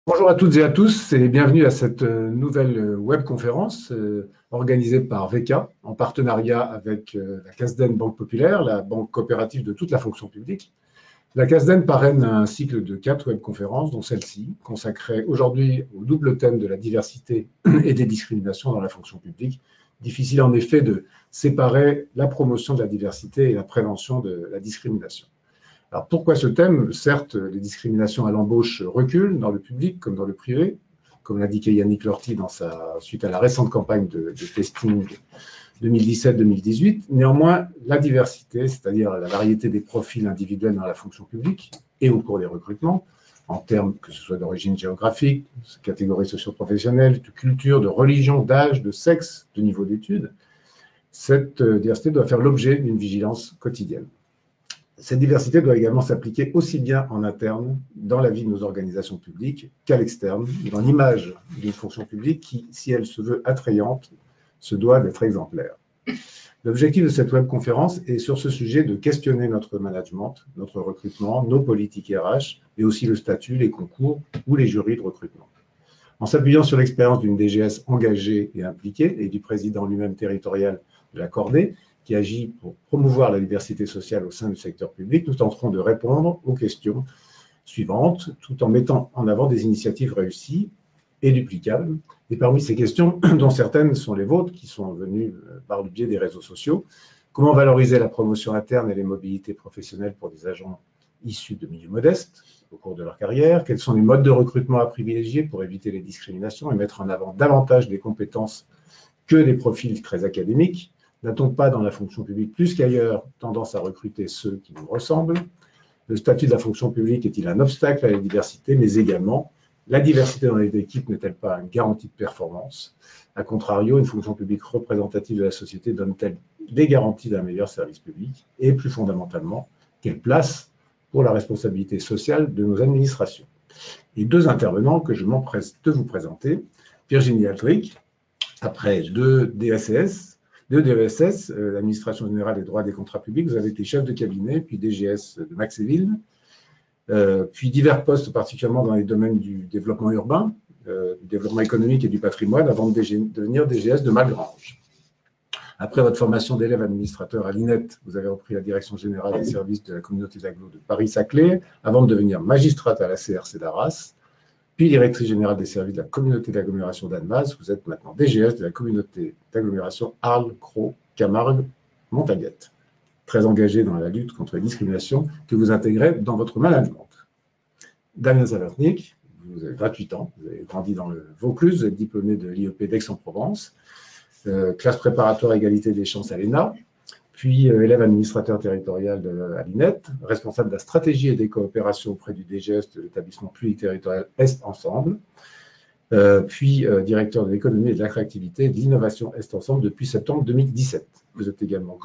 Bonjour à toutes et à tous et bienvenue à cette nouvelle webconférence organisée par VECA en partenariat avec la CASDEN Banque Populaire, la banque coopérative de toute la fonction publique. La CASDEN parraine un cycle de 4 webconférences, dont celle-ci, consacrée aujourd'hui au double thème de la diversité et des discriminations dans la fonction publique. Difficile en effet de séparer la promotion de la diversité et la prévention de la discrimination. Alors pourquoi ce thème? Certes, les discriminations à l'embauche reculent dans le public comme dans le privé, comme l'indiquait Yannick Lorty suite à la récente campagne de testing 2017-2018. Néanmoins, la diversité, c'est-à-dire la variété des profils individuels dans la fonction publique et au cours des recrutements, en termes que ce soit d'origine géographique, de catégorie socio-professionnelle, de culture, de religion, d'âge, de sexe, de niveau d'études, cette diversité doit faire l'objet d'une vigilance quotidienne. Cette diversité doit également s'appliquer aussi bien en interne, dans la vie de nos organisations publiques, qu'à l'externe, dans l'image d'une fonction publique qui, si elle se veut attrayante, se doit d'être exemplaire. L'objectif de cette webconférence est sur ce sujet de questionner notre management, notre recrutement, nos politiques RH, mais aussi le statut, les concours ou les jurys de recrutement. En s'appuyant sur l'expérience d'une DGS engagée et impliquée et du président lui-même territorial de la Cordée, qui agit pour promouvoir la diversité sociale au sein du secteur public, nous tenterons de répondre aux questions suivantes, tout en mettant en avant des initiatives réussies et duplicables. Et parmi ces questions, dont certaines sont les vôtres, qui sont venues par le biais des réseaux sociaux, comment valoriser la promotion interne et les mobilités professionnelles pour des agents issus de milieux modestes au cours de leur carrière? Quels sont les modes de recrutement à privilégier pour éviter les discriminations et mettre en avant davantage des compétences que des profils très académiques? N'a-t-on pas dans la fonction publique plus qu'ailleurs tendance à recruter ceux qui nous ressemblent? Le statut de la fonction publique est-il un obstacle à la diversité, mais également la diversité dans les équipes n'est-elle pas une garantie de performance? A contrario, une fonction publique représentative de la société donne-t-elle des garanties d'un meilleur service public? Et plus fondamentalement, quelle place pour la responsabilité sociale de nos administrations? Et deux intervenants que je m'empresse de vous présenter. Virginie Altric, après deux DSS, l'administration générale des droits des contrats publics, vous avez été chef de cabinet, puis DGS de Maxéville, puis divers postes, particulièrement dans les domaines du développement urbain, du développement économique et du patrimoine, avant de devenir DGS de Malgrange. Après votre formation d'élève administrateur à l'INET, vous avez repris la direction générale des services de la communauté d'agglo de Paris-Saclay, avant de devenir magistrate à la CRC d'Arras, puis directrice générale des services de la communauté d'agglomération d'Annemasse. Vous êtes maintenant DGS de la communauté d'agglomération Arles-Cros-Camargue-Montaguette. Très engagé dans la lutte contre les discriminations que vous intégrez dans votre management. Damien Zavernik, vous avez 28 ans, vous avez grandi dans le Vaucluse, vous êtes diplômé de l'IEP d'Aix-en-Provence, classe préparatoire égalité des chances à l'ENA, puis élève administrateur territorial à l'INET, responsable de la stratégie et des coopérations auprès du DGS de l'établissement pluriterritorial Est Ensemble, puis directeur de l'économie et de l'attractivité et de l'innovation Est Ensemble depuis septembre 2017. Vous êtes également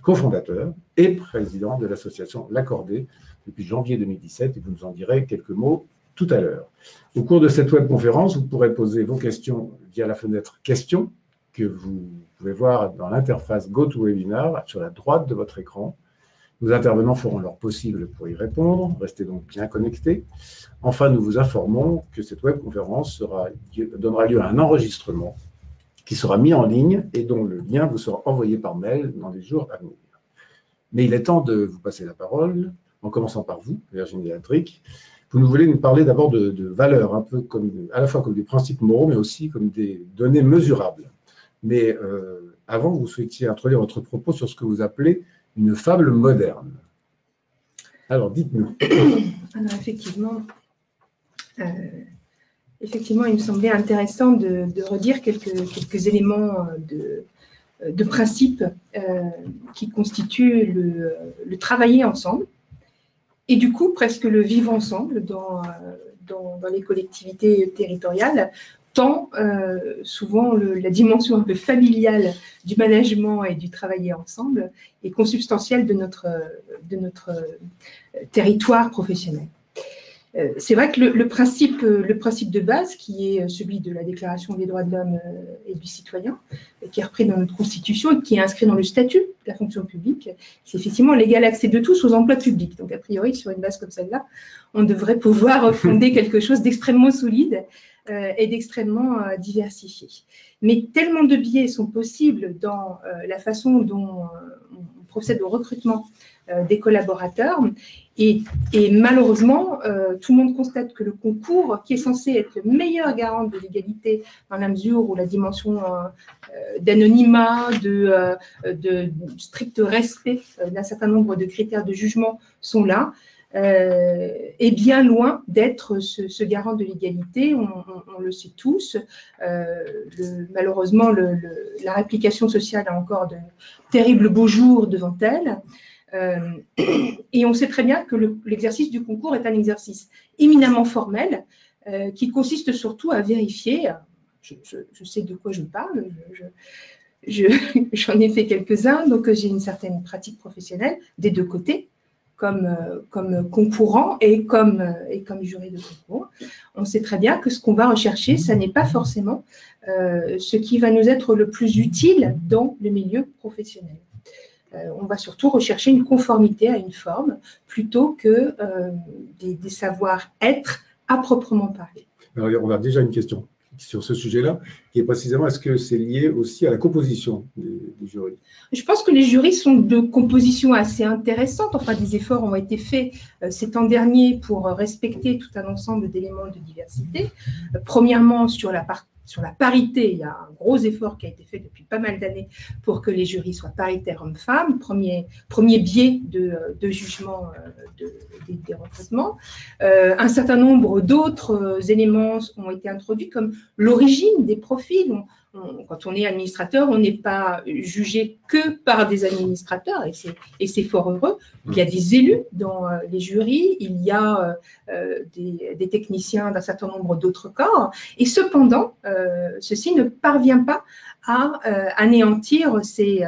cofondateur et président de l'association L'Accordé depuis janvier 2017 et vous nous en direz quelques mots tout à l'heure. Au cours de cette webconférence, vous pourrez poser vos questions via la fenêtre questions que vous pouvez voir dans l'interface GoToWebinar sur la droite de votre écran. Nos intervenants feront leur possible pour y répondre. Restez donc bien connectés. Enfin, nous vous informons que cette webconférence donnera lieu à un enregistrement qui sera mis en ligne et dont le lien vous sera envoyé par mail dans les jours à venir. Mais il est temps de vous passer la parole, en commençant par vous, Virginie Altric. Vous voulez nous parler d'abord de valeurs, un peu à la fois comme des principes moraux, mais aussi comme des données mesurables. Mais avant, vous souhaitiez introduire votre propos sur ce que vous appelez une fable moderne. Alors, dites-nous. Alors, effectivement, il me semblait intéressant de redire quelques éléments de principe qui constituent le travailler ensemble et du coup presque le vivre ensemble dans les collectivités territoriales, tant souvent la dimension un peu familiale du management et du travailler ensemble est consubstantielle de notre territoire professionnel. C'est vrai que le principe de base, qui est celui de la Déclaration des droits de l'homme et du citoyen, qui est repris dans notre Constitution et qui est inscrit dans le statut de la fonction publique, c'est effectivement l'égal accès de tous aux emplois publics. Donc, a priori, sur une base comme celle-là, on devrait pouvoir fonder quelque chose d'extrêmement solide et d'extrêmement diversifié. Mais tellement de biais sont possibles dans la façon dont on procède au recrutement des collaborateurs. Et malheureusement, tout le monde constate que le concours, qui est censé être le meilleur garant de l'égalité, dans la mesure où la dimension d'anonymat, de strict respect d'un certain nombre de critères de jugement sont là, est bien loin d'être ce garant de l'égalité. On le sait tous. Malheureusement, la réplication sociale a encore de terribles beaux jours devant elle. Et on sait très bien que l'exercice du concours est un exercice éminemment formel qui consiste surtout à vérifier, je sais de quoi je parle, j'en ai fait quelques-uns, donc j'ai une certaine pratique professionnelle des deux côtés, comme concourant et comme jury de concours. On sait très bien que ce qu'on va rechercher, ça n'est pas forcément ce qui va nous être le plus utile dans le milieu professionnel. On va surtout rechercher une conformité à une forme plutôt que des savoir-être à proprement parler. Alors, on a déjà une question sur ce sujet-là, qui est précisément, est-ce que c'est lié aussi à la composition des jurys? Je pense que les jurys sont de composition assez intéressante. Enfin, des efforts ont été faits ces temps derniers pour respecter tout un ensemble d'éléments de diversité. Premièrement, sur la parité, il y a un gros effort qui a été fait depuis pas mal d'années pour que les jurys soient paritaires hommes-femmes, premier biais de jugement des recrutements. Un certain nombre d'autres éléments ont été introduits, comme l'origine des profils. Quand on est administrateur, on n'est pas jugé que par des administrateurs, et c'est fort heureux. Il y a des élus dans les jurys, il y a des techniciens d'un certain nombre d'autres corps, et cependant, ceci ne parvient pas à anéantir ces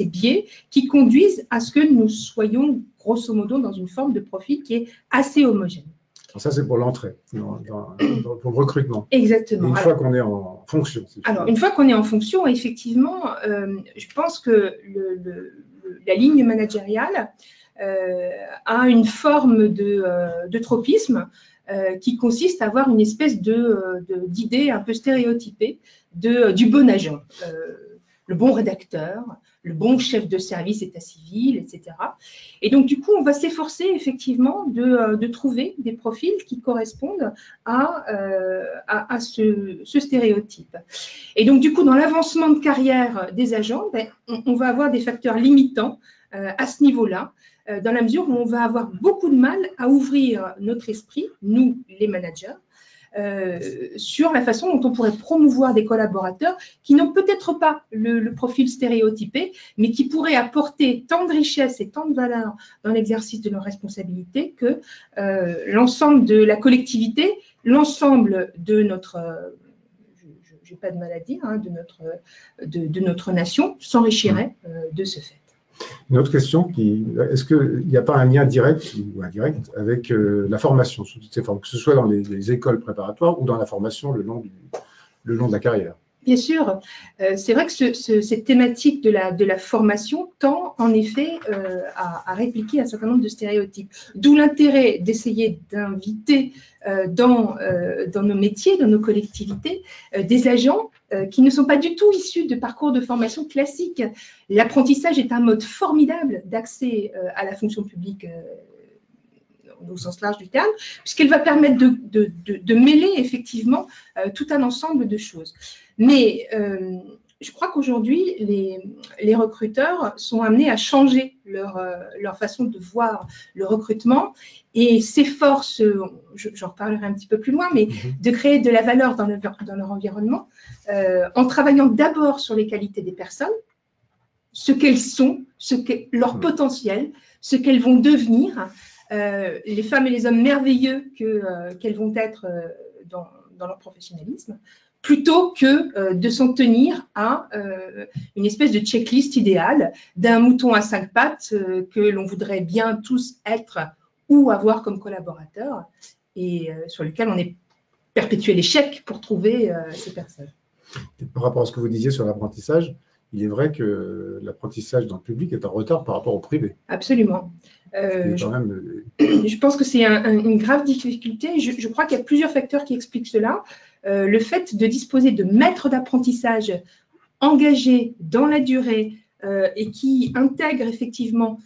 biais qui conduisent à ce que nous soyons grosso modo dans une forme de profil qui est assez homogène. Ça, c'est pour l'entrée, pour le recrutement. Exactement. Et une fois qu'on est en fonction. Alors, une fois qu'on est en fonction, effectivement, je pense que la ligne managériale a une forme de tropisme qui consiste à avoir une espèce d'idée un peu stéréotypée du bon agent, le bon rédacteur, le bon chef de service état civil, etc. Et donc, du coup, on va s'efforcer effectivement de trouver des profils qui correspondent à ce stéréotype. Et donc, du coup, dans l'avancement de carrière des agents, on va avoir des facteurs limitants à ce niveau-là, dans la mesure où on va avoir beaucoup de mal à ouvrir notre esprit, nous, les managers, sur la façon dont on pourrait promouvoir des collaborateurs qui n'ont peut-être pas le profil stéréotypé, mais qui pourraient apporter tant de richesse et tant de valeur dans l'exercice de leurs responsabilités que l'ensemble de la collectivité, l'ensemble de notre, j'ai pas de maladie, hein, de notre nation s'enrichirait de ce fait. Une autre question, est-ce qu'il n'y a pas un lien direct ou indirect avec la formation sous toutes ces formes, que ce soit dans les écoles préparatoires ou dans la formation le long de la carrière? Bien sûr, c'est vrai que cette thématique de la formation tend en effet à répliquer un certain nombre de stéréotypes. D'où l'intérêt d'essayer d'inviter dans nos métiers, dans nos collectivités, des agents qui ne sont pas du tout issus de parcours de formation classiques. L'apprentissage est un mode formidable d'accès à la fonction publique au sens large du terme, puisqu'elle va permettre de mêler effectivement tout un ensemble de choses. Mais je crois qu'aujourd'hui, les recruteurs sont amenés à changer leur façon de voir le recrutement et s'efforcent, j'en reparlerai un petit peu plus loin, mais de créer de la valeur dans leur environnement en travaillant d'abord sur les qualités des personnes, ce qu'elles sont, leur potentiel, ce qu'elles vont devenir, les femmes et les hommes merveilleux qu'elles vont être dans leur professionnalisme, plutôt que de s'en tenir à une espèce de checklist idéale d'un mouton à 5 pattes que l'on voudrait bien tous être ou avoir comme collaborateur et sur lequel on est perpétué l'échec pour trouver ces personnes. Et par rapport à ce que vous disiez sur l'apprentissage, il est vrai que l'apprentissage dans le public est en retard par rapport au privé. Absolument. Je pense que c'est une grave difficulté. Je crois qu'il y a plusieurs facteurs qui expliquent cela. Le fait de disposer de maîtres d'apprentissage engagés dans la durée et qui intègrent effectivement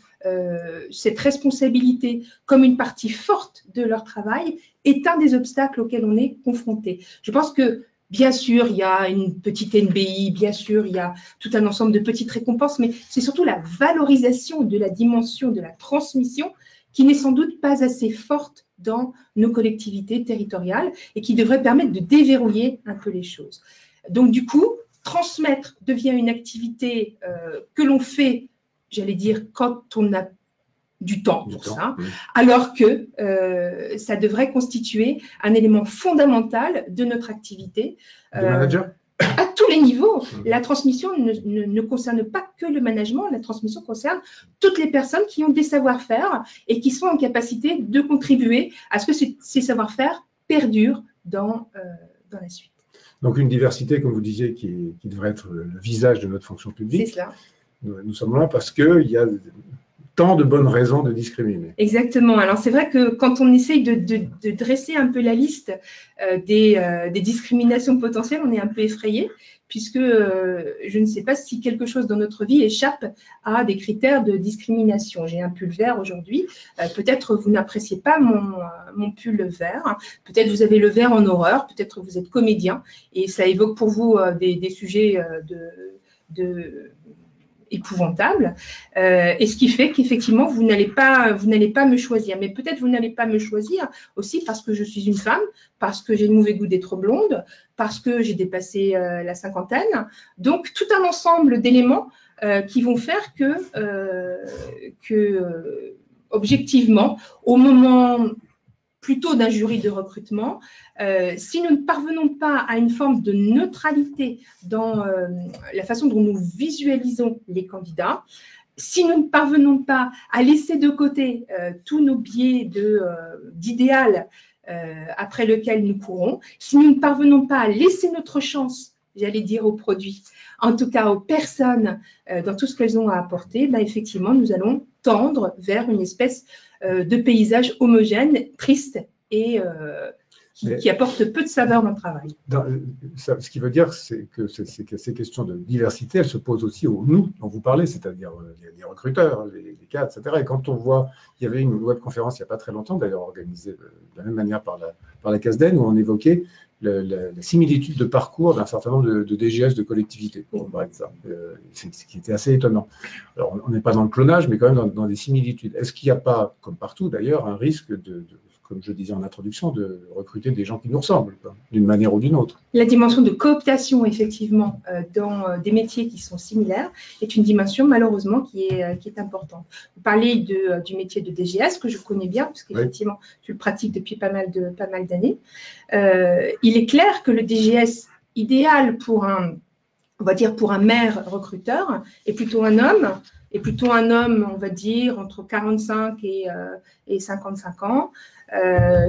cette responsabilité comme une partie forte de leur travail est un des obstacles auxquels on est confronté. Je pense que bien sûr, il y a une petite NBI, bien sûr, il y a tout un ensemble de petites récompenses, mais c'est surtout la valorisation de la dimension de la transmission qui n'est sans doute pas assez forte dans nos collectivités territoriales et qui devrait permettre de déverrouiller un peu les choses. Donc, du coup, transmettre devient une activité que l'on fait, j'allais dire, quand on a du temps pour ça, oui. Alors que ça devrait constituer un élément fondamental de notre activité. De manager ? À tous les niveaux. La transmission ne concerne pas que le management, la transmission concerne toutes les personnes qui ont des savoir-faire et qui sont en capacité de contribuer à ce que ces savoir-faire perdurent dans la suite. Donc une diversité, comme vous disiez, qui devrait être le visage de notre fonction publique. C'est cela. Nous sommes là parce qu'il y a tant de bonnes raisons de discriminer. Exactement. Alors c'est vrai que quand on essaye de dresser un peu la liste des discriminations potentielles, on est un peu effrayé, puisque je ne sais pas si quelque chose dans notre vie échappe à des critères de discrimination. J'ai un pull vert aujourd'hui. Peut-être vous n'appréciez pas mon pull vert. Peut-être vous avez le vert en horreur. Peut-être vous êtes comédien et ça évoque pour vous des sujets épouvantable, et ce qui fait qu'effectivement vous n'allez pas me choisir, mais peut-être vous n'allez pas me choisir aussi parce que je suis une femme, parce que j'ai le mauvais goût d'être blonde, parce que j'ai dépassé la cinquantaine, donc tout un ensemble d'éléments qui vont faire que objectivement, au moment plutôt d'un jury de recrutement, si nous ne parvenons pas à une forme de neutralité dans la façon dont nous visualisons les candidats, si nous ne parvenons pas à laisser de côté tous nos biais d'idéal après lequel nous courons, si nous ne parvenons pas à laisser notre chance, j'allais dire aux produits, en tout cas aux personnes dans tout ce qu'elles ont à apporter, bah, effectivement, nous allons tendre vers une espèce de paysage homogène, triste et qui apporte peu de saveur dans le travail. Ce qui veut dire que ces questions de diversité, elles se posent aussi aux nous dont vous parlez, c'est-à-dire les recruteurs, les cadres, etc. Et quand on voit, il y avait une webconférence il n'y a pas très longtemps, d'ailleurs organisée de la même manière par la CASDEN, où on évoquait la similitude de parcours d'un certain nombre de DGS de collectivités, par exemple, ce qui était assez étonnant. Alors, on n'est pas dans le clonage, mais quand même dans des similitudes. Est-ce qu'il n'y a pas, comme partout d'ailleurs, un risque comme je disais en introduction, de recruter des gens qui nous ressemblent, d'une manière ou d'une autre? La dimension de cooptation, effectivement, dans des métiers qui sont similaires, est une dimension, malheureusement, qui est importante. Vous parlez du métier de DGS, que je connais bien, parce qu'effectivement, je le pratique depuis pas mal d'années. Il est clair que le DGS idéal pour un maire recruteur est plutôt un homme, on va dire, entre 45 et 55 ans,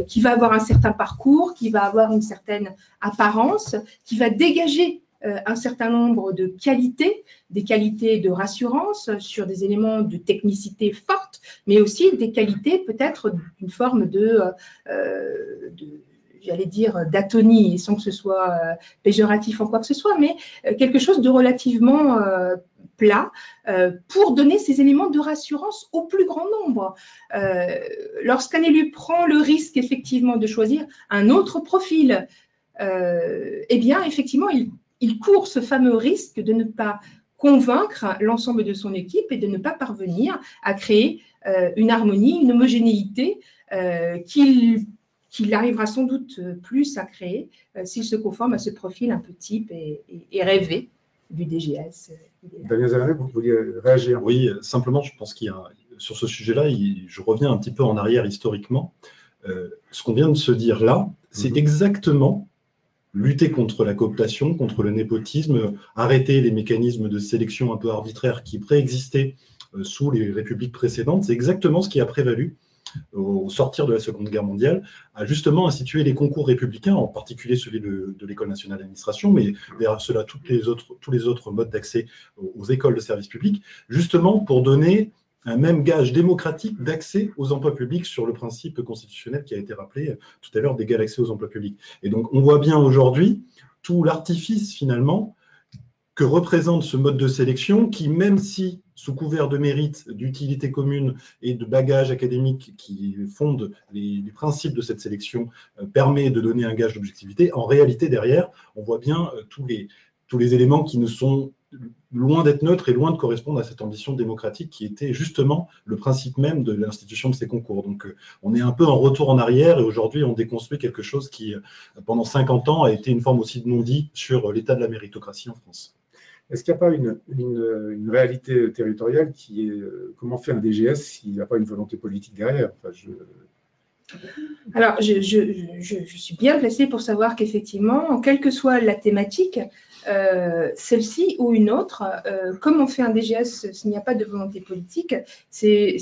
qui va avoir un certain parcours, qui va avoir une certaine apparence, qui va dégager un certain nombre de qualités, des qualités de rassurance sur des éléments de technicité forte, mais aussi des qualités peut-être d'une forme j'allais dire d'atonie, sans que ce soit péjoratif en quoi que ce soit, mais quelque chose de relativement plat pour donner ces éléments de rassurance au plus grand nombre. Lorsqu'un élu prend le risque effectivement de choisir un autre profil, eh bien effectivement il court ce fameux risque de ne pas convaincre l'ensemble de son équipe et de ne pas parvenir à créer une harmonie, une homogénéité qu'il arrivera sans doute plus à créer s'il se conforme à ce profil un peu type et rêvé du DGS. Daniel Zanaret, vous vouliez réagir? Oui, simplement, je pense qu'il y a, sur ce sujet-là, je reviens un petit peu en arrière historiquement. Ce qu'on vient de se dire là, c'est exactement lutter contre la cooptation, contre le népotisme, arrêter les mécanismes de sélection un peu arbitraires qui préexistaient sous les républiques précédentes. C'est exactement ce qui a prévalu au sortir de la Seconde Guerre mondiale, a justement institué les concours républicains, en particulier celui de l'École nationale d'administration, mais derrière cela, tous les autres modes d'accès aux écoles de service public, justement pour donner un même gage démocratique d'accès aux emplois publics sur le principe constitutionnel qui a été rappelé tout à l'heure d'égal accès aux emplois publics. Et donc, on voit bien aujourd'hui tout l'artifice, finalement, que représente ce mode de sélection qui, même si, sous couvert de mérite, d'utilité commune et de bagage académique qui fonde les principes de cette sélection, permet de donner un gage d'objectivité, en réalité, derrière, on voit bien tous les éléments qui ne sont loin d'être neutres et loin de correspondre à cette ambition démocratique qui était justement le principe même de l'institution de ces concours. Donc on est un peu en retour en arrière et aujourd'hui on déconstruit quelque chose qui, pendant 50 ans, a été une forme aussi de non-dit sur l'état de la méritocratie en France. Est-ce qu'il n'y a pas une réalité territoriale qui est comment faire un DGS s'il n'y a pas une volonté politique derrière? Alors, je suis bien placée pour savoir qu'effectivement, quelle que soit la thématique, celle-ci ou une autre, comme on fait un DGS s'il n'y a pas de volonté politique, c'est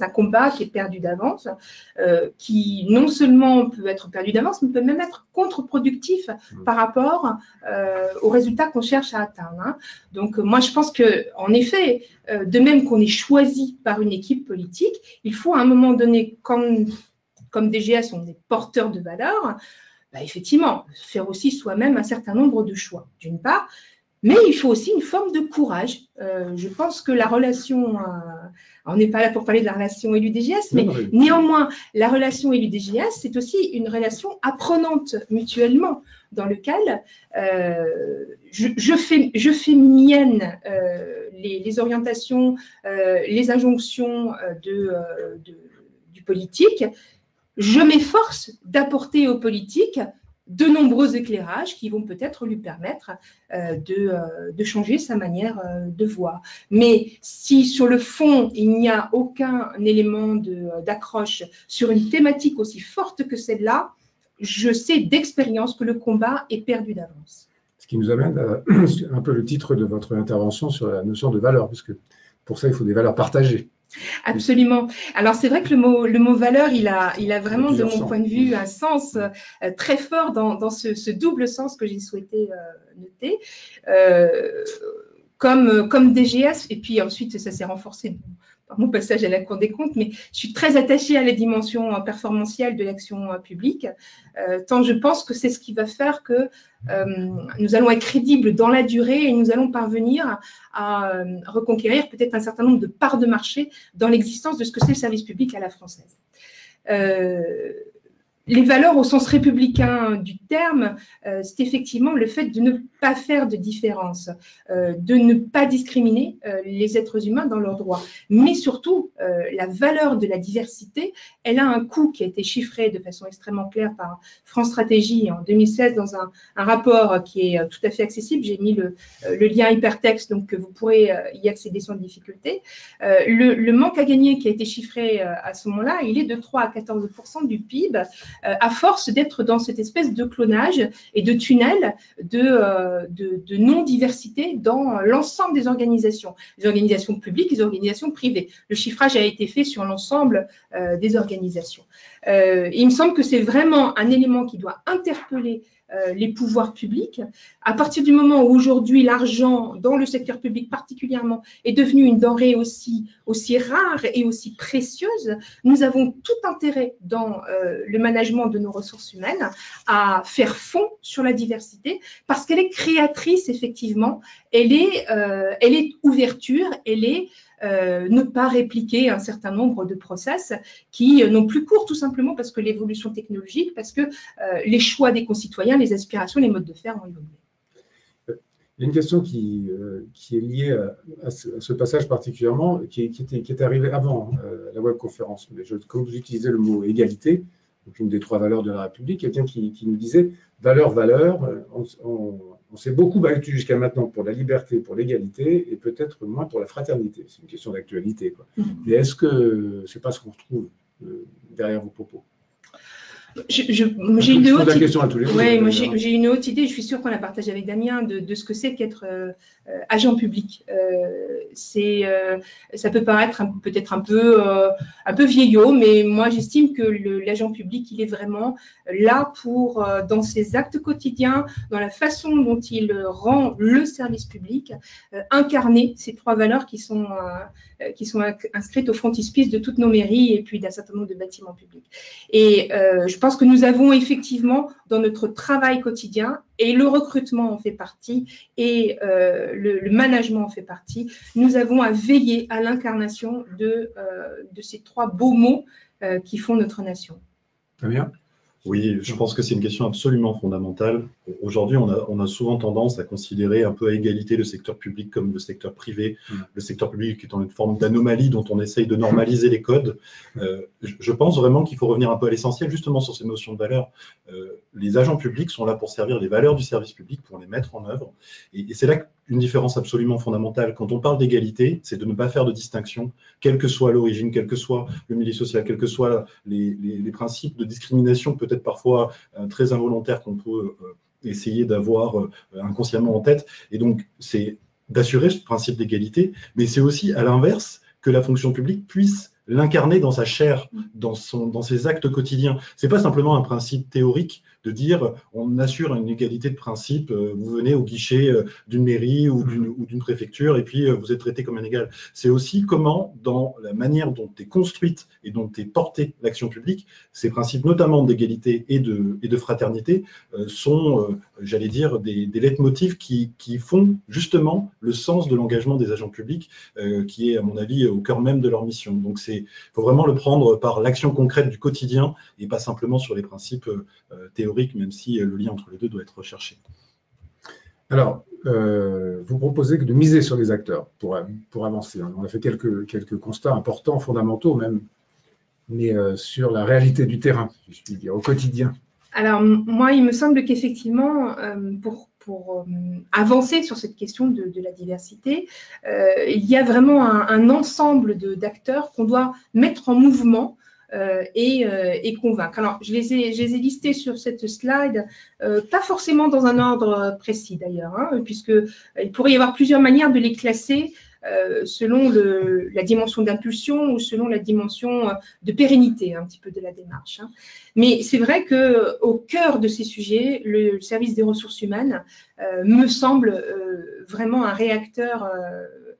un combat qui est perdu d'avance, qui non seulement peut être perdu d'avance, mais peut même être contre-productif par rapport aux résultats qu'on cherche à atteindre. Hein. Donc, moi, je pense qu'en effet, de même qu'on est choisi par une équipe politique, il faut à un moment donné, comme DGS, on est porteur de valeurs, bah, effectivement, faire aussi soi-même un certain nombre de choix, d'une part, mais il faut aussi une forme de courage. Je pense que la relation, on n'est pas là pour parler de la relation élu-DGS, mais néanmoins, la relation élu-DGS, c'est aussi une relation apprenante mutuellement, dans lequel je fais mienne les orientations, les injonctions du politique. Je m'efforce d'apporter aux politiques de nombreux éclairages qui vont peut-être lui permettre de changer sa manière de voir. Mais si sur le fond, il n'y a aucun élément d'accroche sur une thématique aussi forte que celle-là, je sais d'expérience que le combat est perdu d'avance. Ce qui nous amène à un peu le titre de votre intervention sur la notion de valeur, puisque pour ça, il faut des valeurs partagées. Absolument. Alors c'est vrai que le mot valeur, il a vraiment, de mon point de vue, un sens très fort dans ce double sens que j'ai souhaité noter. Comme DGS, et puis ensuite ça s'est renforcé par mon passage à la Cour des comptes, mais je suis très attachée à la dimension performantielle de l'action publique, tant je pense que c'est ce qui va faire que nous allons être crédibles dans la durée et nous allons parvenir à reconquérir peut-être un certain nombre de parts de marché dans l'existence de ce que c'est le service public à la française. Les valeurs au sens républicain du terme, c'est effectivement le fait de ne pas faire de différence, de ne pas discriminer les êtres humains dans leurs droits. Mais surtout, la valeur de la diversité, elle a un coût qui a été chiffré de façon extrêmement claire par France Stratégie en 2016 dans un rapport qui est tout à fait accessible. J'ai mis le lien hypertexte, donc vous pourrez y accéder sans difficulté. Le manque à gagner qui a été chiffré à ce moment-là, il est de 3 à 14% du PIB, à force d'être dans cette espèce de clonage et de tunnel de non-diversité dans l'ensemble des organisations publiques, les organisations privées. Le chiffrage a été fait sur l'ensemble des organisations. Il me semble que c'est vraiment un élément qui doit interpeller les pouvoirs publics. À partir du moment où aujourd'hui l'argent, dans le secteur public particulièrement, est devenu une denrée aussi rare et aussi précieuse, nous avons tout intérêt dans le management de nos ressources humaines à faire fond sur la diversité parce qu'elle est créatrice, effectivement, elle est ouverture, elle est ne pas répliquer un certain nombre de process qui n'ont plus cours, tout simplement parce que l'évolution technologique, parce que les choix des concitoyens, les aspirations, les modes de faire ont évolué. Il y a une question qui est liée à ce passage particulièrement, qui est arrivé avant la webconférence. Mais quand vous utilisez le mot égalité, donc une des 3 valeurs de la République, quelqu'un qui nous disait valeur, on s'est beaucoup battu jusqu'à maintenant pour la liberté, pour l'égalité, et peut-être moins pour la fraternité. C'est une question d'actualité. Mais est-ce que ce n'est pas ce qu'on retrouve derrière vos propos? J'ai une autre question à tous les deux. Ouais, moi j'ai une autre idée, je suis sûre qu'on la partage avec Damien, de ce que c'est qu'être agent public. Ça peut paraître peut-être un peu vieillot, mais moi j'estime que l'agent public, il est vraiment là pour, dans ses actes quotidiens, dans la façon dont il rend le service public, incarner ces 3 valeurs qui sont inscrites au frontispice de toutes nos mairies et puis d'un certain nombre de bâtiments publics. Et je pense que nous avons effectivement dans notre travail quotidien, et le recrutement en fait partie, et le management en fait partie, nous avons à veiller à l'incarnation de ces 3 beaux mots qui font notre nation. Très bien. Oui, je pense que c'est une question absolument fondamentale. Aujourd'hui, on a souvent tendance à considérer un peu à égalité le secteur public comme le secteur privé. Le secteur public étant une forme d'anomalie dont on essaye de normaliser les codes. Je pense vraiment qu'il faut revenir un peu à l'essentiel, justement sur ces notions de valeur. Les agents publics sont là pour servir les valeurs du service public, pour les mettre en œuvre. Et c'est là une différence absolument fondamentale. Quand on parle d'égalité, c'est de ne pas faire de distinction, quelle que soit l'origine, quel que soit le milieu social, quels que soient les principes de discrimination, peut-être parfois très involontaires qu'on peut essayer d'avoir inconsciemment en tête. Et donc, c'est d'assurer ce principe d'égalité, mais c'est aussi, à l'inverse, que la fonction publique puisse l'incarner dans sa chair, dans ses actes quotidiens. C'est pas simplement un principe théorique de dire on assure une égalité de principe, vous venez au guichet d'une mairie ou d'une préfecture et puis vous êtes traité comme un égal. C'est aussi comment, dans la manière dont est construite et dont est portée l'action publique, ces principes notamment d'égalité et de fraternité sont, j'allais dire, des leitmotifs qui font justement le sens de l'engagement des agents publics, qui est, à mon avis, au cœur même de leur mission. Donc il faut vraiment le prendre par l'action concrète du quotidien et pas simplement sur les principes théoriques, même si le lien entre les deux doit être recherché. Alors, vous proposez de miser sur les acteurs pour avancer. On a fait quelques constats importants, fondamentaux même, mais sur la réalité du terrain, si je puis dire, au quotidien. Alors, moi, il me semble qu'effectivement, pour avancer sur cette question de la diversité, il y a vraiment un ensemble d'acteurs qu'on doit mettre en mouvement et convaincre. Alors, je les ai listés sur cette slide, pas forcément dans un ordre précis d'ailleurs, puisqu'il pourrait y avoir plusieurs manières de les classer selon la dimension d'impulsion ou selon la dimension de pérennité un petit peu de la démarche. Mais c'est vrai qu'au cœur de ces sujets, le service des ressources humaines me semble vraiment un réacteur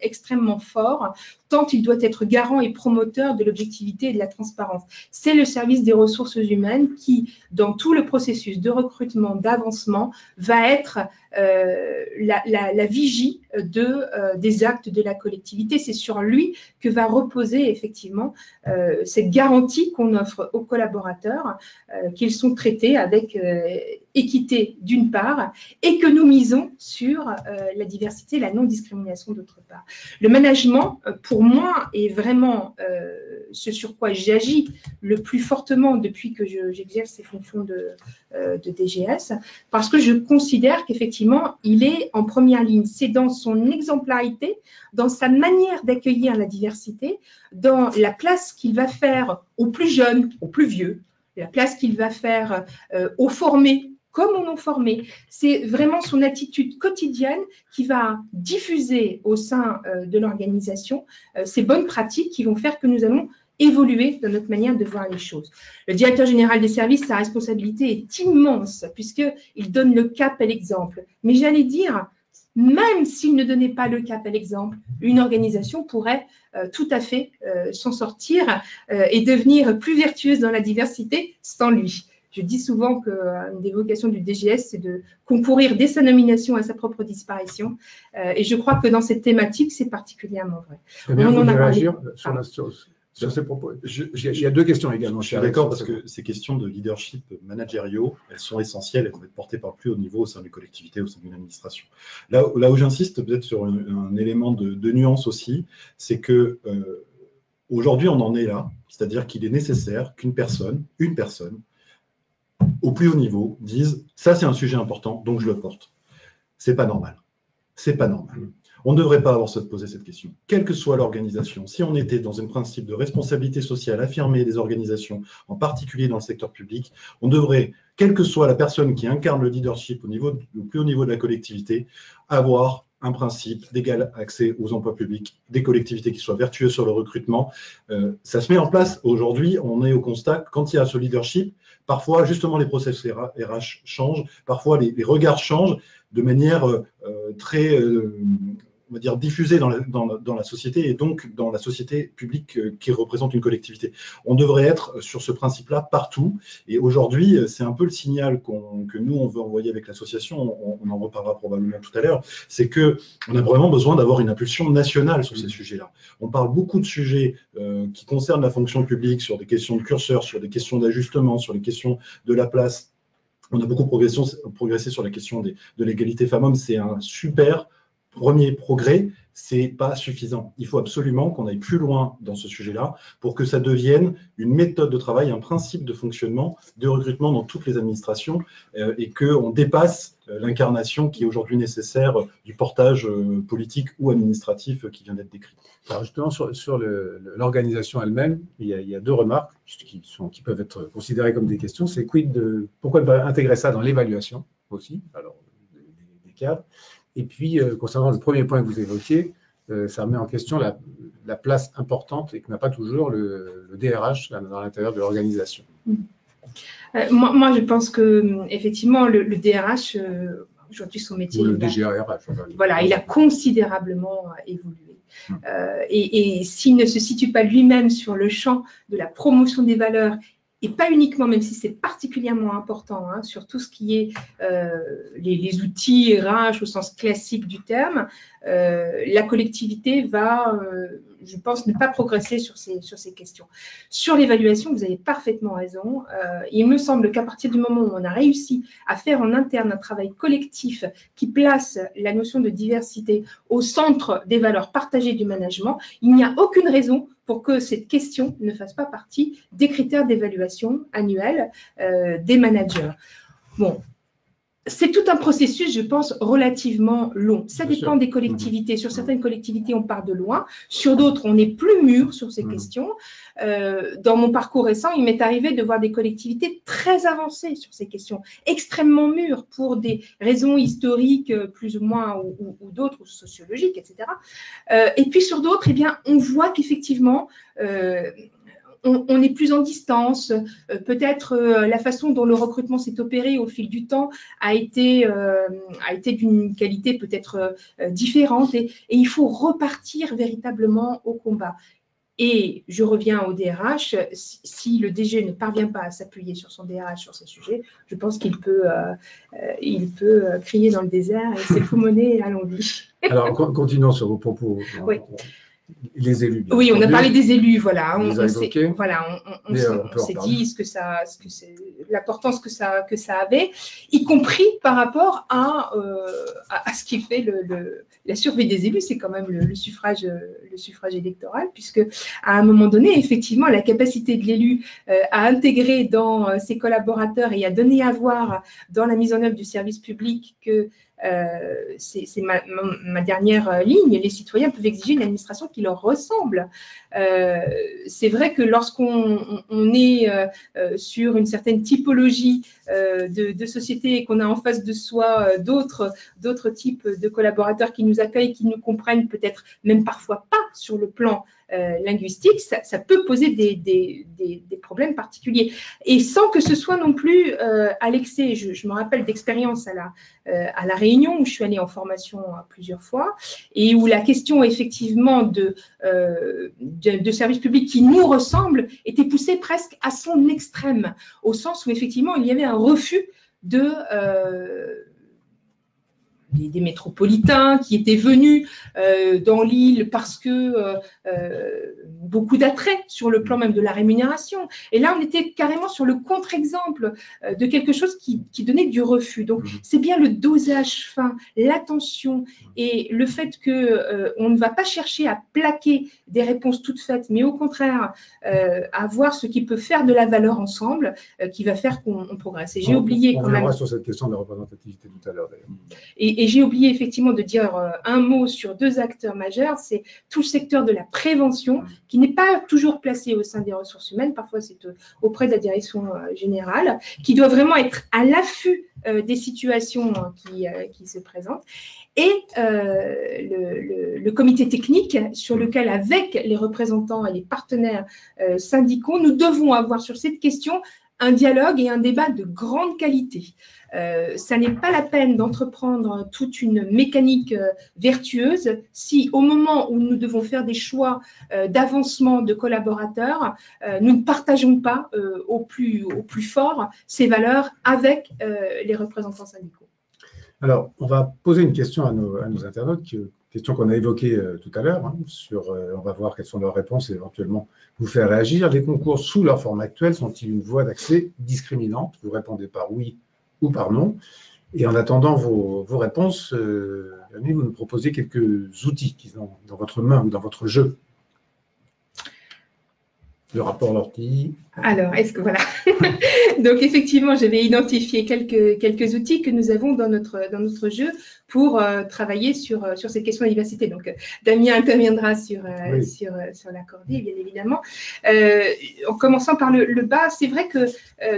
extrêmement fort, tant il doit être garant et promoteur de l'objectivité et de la transparence. C'est le service des ressources humaines qui, dans tout le processus de recrutement, d'avancement, va être la vigie des actes de la collectivité. C'est sur lui que va reposer effectivement cette garantie qu'on offre aux collaborateurs, qu'ils sont traités avec équité d'une part, et que nous misons sur la diversité et la non-discrimination d'autre part. Le management, pour moi, est vraiment ce sur quoi j'agis le plus fortement depuis que j'exerce ces fonctions de DGS, parce que je considère qu'effectivement, il est en première ligne. C'est dans son exemplarité, dans sa manière d'accueillir la diversité, dans la place qu'il va faire aux plus jeunes, aux plus vieux, la place qu'il va faire aux formés, comme aux non-formés. C'est vraiment son attitude quotidienne qui va diffuser au sein de l'organisation ces bonnes pratiques qui vont faire que nous allons évoluer dans notre manière de voir les choses. Le directeur général des services, sa responsabilité est immense puisqu'il donne le cap et l'exemple. Mais j'allais dire, même s'il ne donnait pas le cap et l'exemple, une organisation pourrait tout à fait s'en sortir et devenir plus vertueuse dans la diversité sans lui. Je dis souvent qu'une des vocations du DGS, c'est de concourir dès sa nomination à sa propre disparition. Et je crois que dans cette thématique, c'est particulièrement vrai. Très bien, vous voulez réagir sur ces propos. Il y a deux questions également. Je suis d'accord parce que ces questions de leadership managériaux, elles sont essentielles, elles vont être portées par le plus haut niveau au sein des collectivités, au sein d'une administration. Là où j'insiste peut-être sur un élément de nuance aussi, c'est que aujourd'hui on en est là, c'est-à-dire qu'il est nécessaire qu'une personne, au plus haut niveau, dise « ça c'est un sujet important, donc je le porte ». C'est pas normal. C'est pas normal. On ne devrait pas avoir à se poser cette question. Quelle que soit l'organisation, si on était dans un principe de responsabilité sociale affirmée des organisations, en particulier dans le secteur public, on devrait, quelle que soit la personne qui incarne le leadership au plus haut niveau de la collectivité, avoir un principe d'égal accès aux emplois publics, des collectivités qui soient vertueuses sur le recrutement. Ça se met en place aujourd'hui, on est au constat, quand il y a ce leadership, parfois justement les process RH changent, parfois les regards changent de manière très, on va dire, diffusée dans la société et donc dans la société publique qui représente une collectivité. On devrait être sur ce principe-là partout. Et aujourd'hui, c'est un peu le signal que nous, on veut envoyer avec l'association, on en reparlera probablement tout à l'heure, c'est qu'on a vraiment besoin d'avoir une impulsion nationale sur ces sujets-là. On parle beaucoup de sujets qui concernent la fonction publique, sur des questions de curseur, sur des questions d'ajustement, sur les questions de la place. On a beaucoup progressé sur la question de l'égalité femmes-hommes. C'est un super premier progrès, c'est pas suffisant. Il faut absolument qu'on aille plus loin dans ce sujet-là pour que ça devienne une méthode de travail, un principe de fonctionnement, de recrutement dans toutes les administrations et qu'on dépasse l'incarnation qui est aujourd'hui nécessaire du portage politique ou administratif qui vient d'être décrit. Alors justement, sur l'organisation elle-même, il y a deux remarques qui peuvent être considérées comme des questions. C'est pourquoi ne pas intégrer ça dans l'évaluation aussi, alors des cadres. Et puis, concernant le premier point que vous évoquiez, ça remet en question la place importante et que n'a pas toujours le DRH dans l'intérieur de l'organisation. Moi, je pense que effectivement, le DRH, aujourd'hui, son métier… Ou le DGRH. Voilà, il a considérablement évolué. Et s'il ne se situe pas lui-même sur le champ de la promotion des valeurs, et pas uniquement, même si c'est particulièrement important, hein, sur tout ce qui est les outils RH au sens classique du terme, la collectivité va, je pense, ne pas progresser sur ces questions. Sur l'évaluation, vous avez parfaitement raison. Il me semble qu'à partir du moment où on a réussi à faire en interne un travail collectif qui place la notion de diversité au centre des valeurs partagées du management, il n'y a aucune raison pour que cette question ne fasse pas partie des critères d'évaluation annuels des managers. Bon, c'est tout un processus, je pense, relativement long. Ça dépend des collectivités. Sur certaines collectivités, on part de loin. Sur d'autres, on est plus mûr sur ces questions. Dans mon parcours récent, il m'est arrivé de voir des collectivités très avancées sur ces questions, extrêmement mûres pour des raisons historiques plus ou moins ou d'autres, ou sociologiques, etc. Et puis sur d'autres, eh bien, on voit qu'effectivement, on est plus en distance, peut-être la façon dont le recrutement s'est opéré au fil du temps a été d'une qualité peut-être différente et il faut repartir véritablement au combat. Et je reviens au DRH, si le DG ne parvient pas à s'appuyer sur son DRH sur ces sujets, je pense qu'il peut crier dans le désert et c'est faux monnaie, allons-y. Alors, continuons sur vos propos. Oui. Les élus. Oui, on a parlé des élus, voilà. On s'est dit l'importance que ça avait, y compris par rapport à ce qui fait la survie des élus, c'est quand même le suffrage électoral, puisque à un moment donné, effectivement, la capacité de l'élu à intégrer dans ses collaborateurs et à donner à voir dans la mise en œuvre du service public que c'est ma dernière ligne, les citoyens peuvent exiger une administration qui leur ressemble. C'est vrai que lorsqu'on est sur une certaine typologie de société et qu'on a en face de soi d'autres types de collaborateurs qui nous accueillent, qui nous comprennent peut-être même parfois pas sur le plan linguistique, ça peut poser des problèmes particuliers. Et sans que ce soit non plus à l'excès. Je me rappelle d'expérience à la Réunion où je suis allée en formation plusieurs fois et où la question effectivement de services publics qui nous ressemblent était poussée presque à son extrême, au sens où effectivement il y avait un refus des métropolitains qui étaient venus dans l'île parce que beaucoup d'attrait sur le plan même de la rémunération. Et là, on était carrément sur le contre-exemple de quelque chose qui donnait du refus. Donc, c'est bien le dosage fin, l'attention et le fait qu'on ne va pas chercher à plaquer des réponses toutes faites, mais au contraire, à voir ce qui peut faire de la valeur ensemble, qui va faire qu'on progresse. Et j'ai oublié quand même… On reviendra sur cette question de la représentativité tout à l'heure, d'ailleurs. Et j'ai oublié effectivement de dire un mot sur deux acteurs majeurs, c'est tout le secteur de la prévention, qui n'est pas toujours placé au sein des ressources humaines, parfois c'est auprès de la direction générale, qui doit vraiment être à l'affût des situations qui se présentent. Et le comité technique sur lequel, avec les représentants et les partenaires syndicaux, nous devons avoir sur cette question un dialogue et un débat de grande qualité. Ça n'est pas la peine d'entreprendre toute une mécanique vertueuse si, au moment où nous devons faire des choix d'avancement de collaborateurs, nous ne partageons pas au plus fort ces valeurs avec les représentants syndicaux. Alors, on va poser une question à nos internautes, question qu'on a évoquée tout à l'heure, hein, on va voir quelles sont leurs réponses et éventuellement vous faire réagir. Les concours sous leur forme actuelle sont-ils une voie d'accès discriminante? Vous répondez par oui ou par non. Et en attendant vos réponses, Annie, vous nous proposez quelques outils qui sont dans votre main ou dans votre jeu. Le rapport Lortie. Alors, est-ce que voilà. Donc, effectivement, je vais identifier quelques outils que nous avons dans notre jeu pour travailler sur ces questions de diversité. Donc, Damien interviendra sur la cordée, bien évidemment. En commençant par le bas, c'est vrai que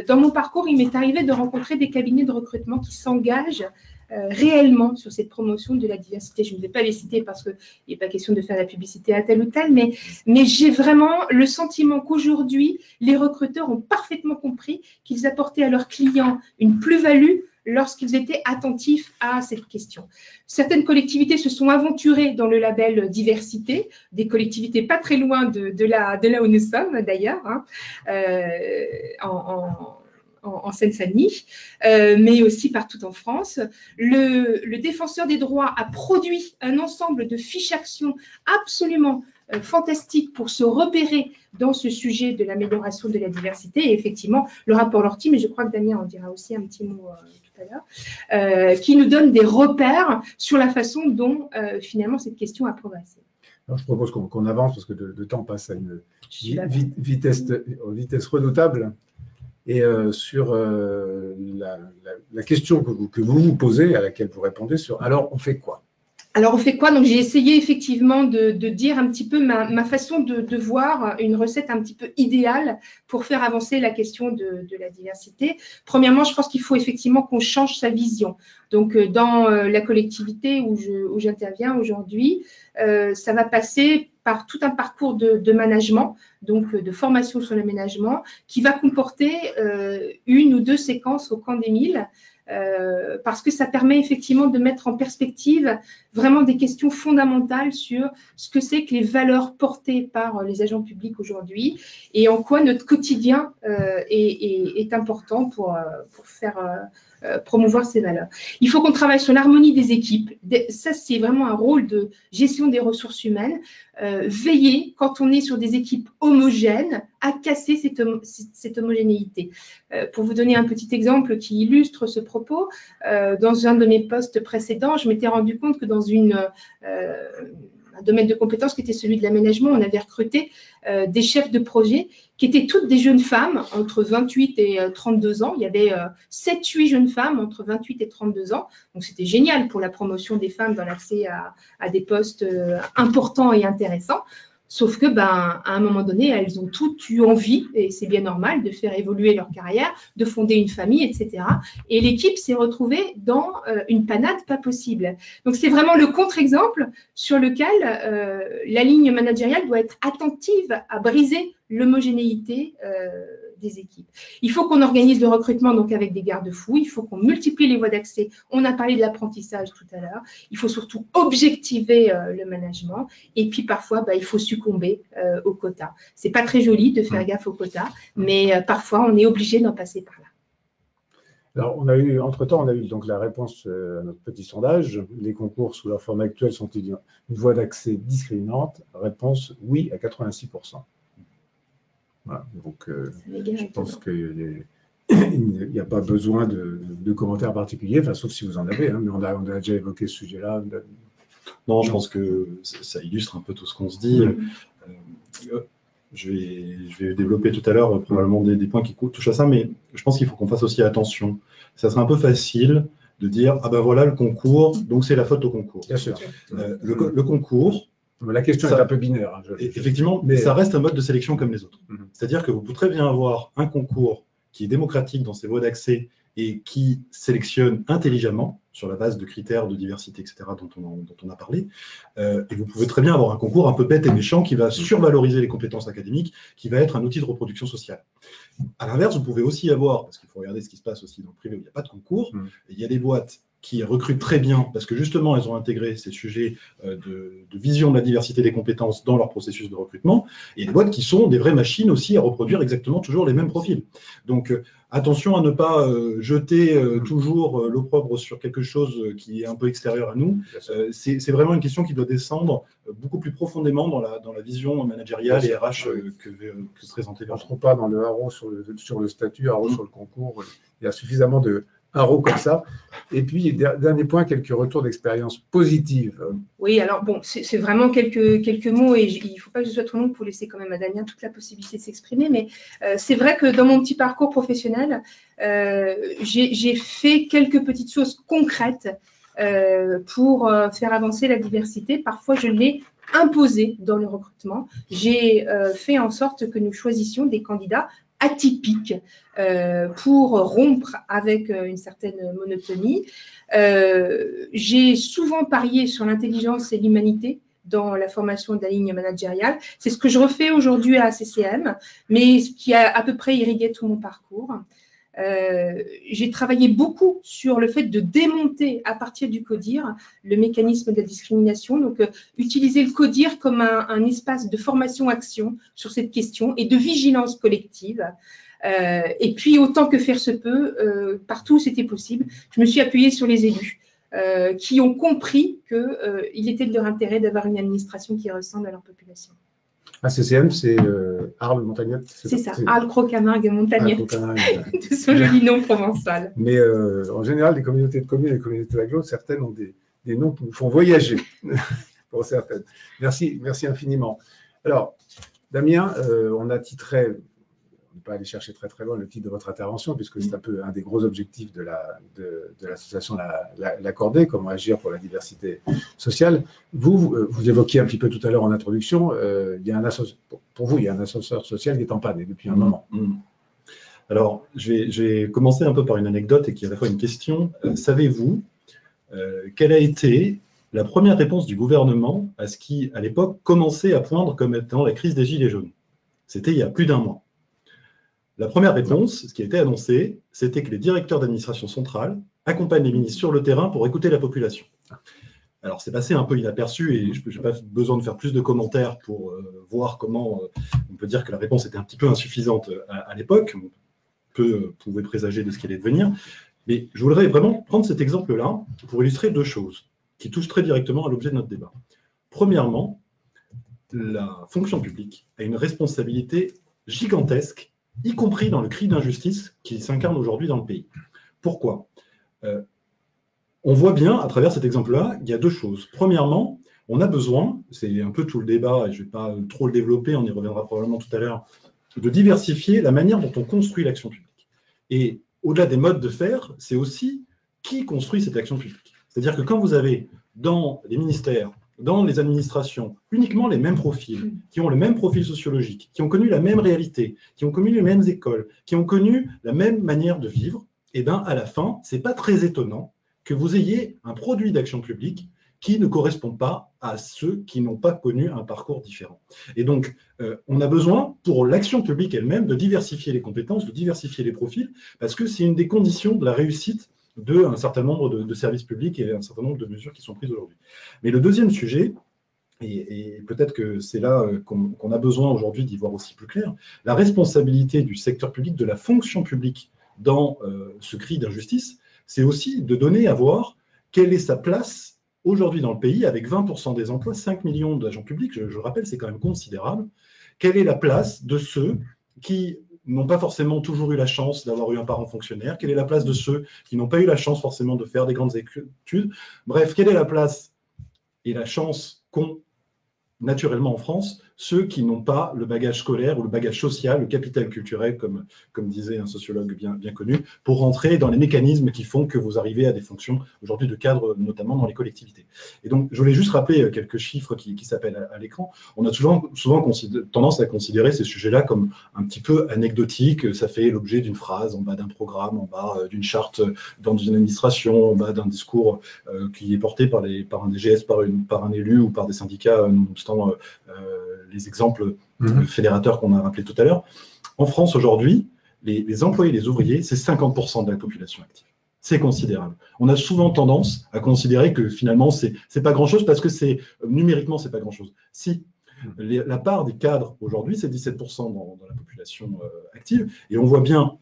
dans mon parcours, il m'est arrivé de rencontrer des cabinets de recrutement qui s'engagent réellement sur cette promotion de la diversité. Je ne vais pas les citer parce qu'il n'est pas question de faire la publicité à tel ou tel, mais j'ai vraiment le sentiment qu'aujourd'hui, les recruteurs ont parfaitement compris qu'ils apportaient à leurs clients une plus-value lorsqu'ils étaient attentifs à cette question. Certaines collectivités se sont aventurées dans le label diversité, des collectivités pas très loin de là où nous sommes d'ailleurs, hein, en Seine-Saint-Denis, mais aussi partout en France. Le défenseur des droits a produit un ensemble de fiches actions absolument fantastiques pour se repérer dans ce sujet de l'amélioration de la diversité. Et effectivement, le rapport Lortie, mais je crois que Damien en dira aussi un petit mot tout à l'heure, qui nous donne des repères sur la façon dont finalement cette question a progressé. Alors, je propose qu'on avance parce que le temps passe à une vitesse redoutable. Et sur la question que vous vous posez, à laquelle vous répondez, sur alors on fait quoi? Alors on fait quoi? Donc j'ai essayé effectivement de dire un petit peu ma façon de voir une recette un petit peu idéale pour faire avancer la question de la diversité. Premièrement, je pense qu'il faut effectivement qu'on change sa vision. Donc dans la collectivité où j'interviens aujourd'hui, ça va passer par tout un parcours de management, donc de formation sur l'aménagement, qui va comporter une ou deux séquences au camp d'Émile, parce que ça permet effectivement de mettre en perspective vraiment des questions fondamentales sur ce que c'est que les valeurs portées par les agents publics aujourd'hui et en quoi notre quotidien est important pour faire promouvoir ces valeurs. Il faut qu'on travaille sur l'harmonie des équipes. Ça, c'est vraiment un rôle de gestion des ressources humaines. Veiller, quand on est sur des équipes homogènes, à casser cette homogénéité. Pour vous donner un petit exemple qui illustre ce propos, dans un de mes postes précédents, je m'étais rendu compte que dans un domaine de compétences qui était celui de l'aménagement, on avait recruté des chefs de projet qui étaient toutes des jeunes femmes entre 28 et 32 ans. Il y avait 7-8 jeunes femmes entre 28 et 32 ans. Donc, c'était génial pour la promotion des femmes dans l'accès à des postes importants et intéressants. Sauf que, à un moment donné, elles ont toutes eu envie, et c'est bien normal, de faire évoluer leur carrière, de fonder une famille, etc. Et l'équipe s'est retrouvée dans une panade pas possible. Donc, c'est vraiment le contre-exemple sur lequel la ligne managériale doit être attentive à briser l'homogénéité des équipes. Il faut qu'on organise le recrutement donc avec des garde-fous, il faut qu'on multiplie les voies d'accès. On a parlé de l'apprentissage tout à l'heure. Il faut surtout objectiver le management et puis parfois il faut succomber aux quotas. C'est pas très joli de faire gaffe aux quotas, mais parfois on est obligé d'en passer par là. Alors, entre-temps, on a eu donc la réponse à notre petit sondage. Les concours sous leur forme actuelle sont-ils une voie d'accès discriminante? Réponse oui à 86%. Voilà, donc je pense qu'il n'y a pas besoin de commentaires particuliers, sauf si vous en avez, hein, mais on a déjà évoqué ce sujet-là. Non, je pense que ça illustre un peu tout ce qu'on se dit. Je vais développer tout à l'heure probablement des points qui touchent à ça, mais je pense qu'il faut qu'on fasse aussi attention. Ça serait un peu facile de dire ah ben voilà le concours, donc c'est la faute au concours. Bien sûr. Le concours. La question est un peu binaire. Effectivement, mais ça reste un mode de sélection comme les autres. C'est-à-dire que vous pouvez très bien avoir un concours qui est démocratique dans ses voies d'accès et qui sélectionne intelligemment sur la base de critères de diversité, etc., dont on a parlé. Et vous pouvez très bien avoir un concours un peu bête et méchant qui va survaloriser les compétences académiques, qui va être un outil de reproduction sociale. À l'inverse, vous pouvez aussi avoir, parce qu'il faut regarder ce qui se passe aussi dans le privé où il n'y a pas de concours, il y a des boîtes qui recrutent très bien parce que justement elles ont intégré ces sujets de vision de la diversité des compétences dans leur processus de recrutement, et des boîtes qui sont des vraies machines aussi à reproduire exactement toujours les mêmes profils. Donc attention à ne pas jeter toujours l'opprobre sur quelque chose qui est un peu extérieur à nous. C'est vraiment une question qui doit descendre beaucoup plus profondément dans la vision managériale et RH que présentait. On ne se trompe pas dans le haro sur le statut, haro sur le concours. Il y a suffisamment de haro comme ça. Et puis, dernier point, quelques retours d'expérience positives. Oui, alors bon, c'est vraiment quelques mots, et il ne faut pas que je sois trop long pour laisser quand même à Damien toute la possibilité de s'exprimer, mais c'est vrai que dans mon petit parcours professionnel, j'ai fait quelques petites choses concrètes pour faire avancer la diversité. Parfois, je l'ai imposé dans le recrutement. J'ai fait en sorte que nous choisissions des candidats atypiques pour rompre avec une certaine monotonie. J'ai souvent parié sur l'intelligence et l'humanité dans la formation de la ligne managériale. C'est ce que je refais aujourd'hui à CCM, mais ce qui a à peu près irrigué tout mon parcours. J'ai travaillé beaucoup sur le fait de démonter à partir du CODIR le mécanisme de la discrimination, donc utiliser le CODIR comme un espace de formation-action sur cette question et de vigilance collective. Et puis, autant que faire se peut, partout où c'était possible, je me suis appuyée sur les élus qui ont compris qu'il était de leur intérêt d'avoir une administration qui ressemble à leur population. CCM, c'est Arles-Montagnette. C'est ça, Arles-Crocamargue-Montagnette, de son joli nom provençal. Mais en général, les communautés de communes et les communautés d'agglo, certaines ont des noms qui nous font voyager, pour certaines. Merci infiniment. Alors, Damien, on a titré, on ne peut pas aller chercher très très loin le titre de votre intervention, puisque c'est un peu un des gros objectifs de l'association l'Accordé, comment agir pour la diversité sociale. Vous évoquiez un petit peu tout à l'heure en introduction, pour vous, il y a un ascenseur social qui est en panne et depuis un moment. Alors, je vais commencer un peu par une anecdote et qui est à la fois une question. Savez-vous quelle a été la première réponse du gouvernement à ce qui, à l'époque, commençait à poindre comme étant la crise des Gilets jaunes? C'était il y a plus d'un mois. La première réponse, ce qui a été annoncé, c'était que les directeurs d'administration centrale accompagnent les ministres sur le terrain pour écouter la population. Alors, c'est passé un peu inaperçu et je n'ai pas besoin de faire plus de commentaires pour voir comment on peut dire que la réponse était un petit peu insuffisante à l'époque. On pouvait présager de ce qui allait devenir. Mais je voudrais vraiment prendre cet exemple-là pour illustrer deux choses qui touchent très directement à l'objet de notre débat. Premièrement, la fonction publique a une responsabilité gigantesque, y compris dans le cri d'injustice qui s'incarne aujourd'hui dans le pays. Pourquoi ? On voit bien, à travers cet exemple-là, il y a deux choses. Premièrement, on a besoin, c'est un peu tout le débat, et je ne vais pas trop le développer, on y reviendra probablement tout à l'heure, de diversifier la manière dont on construit l'action publique. Et au-delà des modes de faire, c'est aussi qui construit cette action publique. C'est-à-dire que quand vous avez dans les ministères, dans les administrations, uniquement les mêmes profils, qui ont le même profil sociologique, qui ont connu la même réalité, qui ont connu les mêmes écoles, qui ont connu la même manière de vivre, et bien à la fin, ce n'est pas très étonnant que vous ayez un produit d'action publique qui ne correspond pas à ceux qui n'ont pas connu un parcours différent. Et donc, on a besoin, pour l'action publique elle-même, de diversifier les compétences, de diversifier les profils, parce que c'est une des conditions de la réussite d'un certain nombre de services publics et un certain nombre de mesures qui sont prises aujourd'hui. Mais le deuxième sujet, et peut-être que c'est là qu'on a besoin aujourd'hui d'y voir aussi plus clair, la responsabilité du secteur public, de la fonction publique dans ce cri d'injustice, c'est aussi de donner à voir quelle est sa place aujourd'hui dans le pays, avec 20% des emplois, 5 millions d'agents publics, je rappelle, c'est quand même considérable. Quelle est la place de ceux qui n'ont pas forcément toujours eu la chance d'avoir eu un parent fonctionnaire? Quelle est la place de ceux qui n'ont pas eu la chance forcément de faire des grandes études? Bref, quelle est la place et la chance qu'ont naturellement en France ceux qui n'ont pas le bagage scolaire ou le bagage social, le capital culturel, comme disait un sociologue bien connu, pour rentrer dans les mécanismes qui font que vous arrivez à des fonctions aujourd'hui de cadre, notamment dans les collectivités. Et donc, je voulais juste rappeler quelques chiffres qui s'appellent à l'écran. On a souvent tendance à considérer ces sujets-là comme un petit peu anecdotiques. Ça fait l'objet d'une phrase en bas d'un programme, en bas d'une charte dans une administration, en bas d'un discours qui est porté par un DGS, par un élu ou par des syndicats, nonobstant les exemples fédérateurs qu'on a rappelés tout à l'heure. En France, aujourd'hui, les employés, les ouvriers, c'est 50% de la population active. C'est considérable. On a souvent tendance à considérer que finalement, c'est pas grand-chose parce que numériquement, c'est pas grand-chose. Si, la part des cadres aujourd'hui, c'est 17% dans la population active. Et on voit bien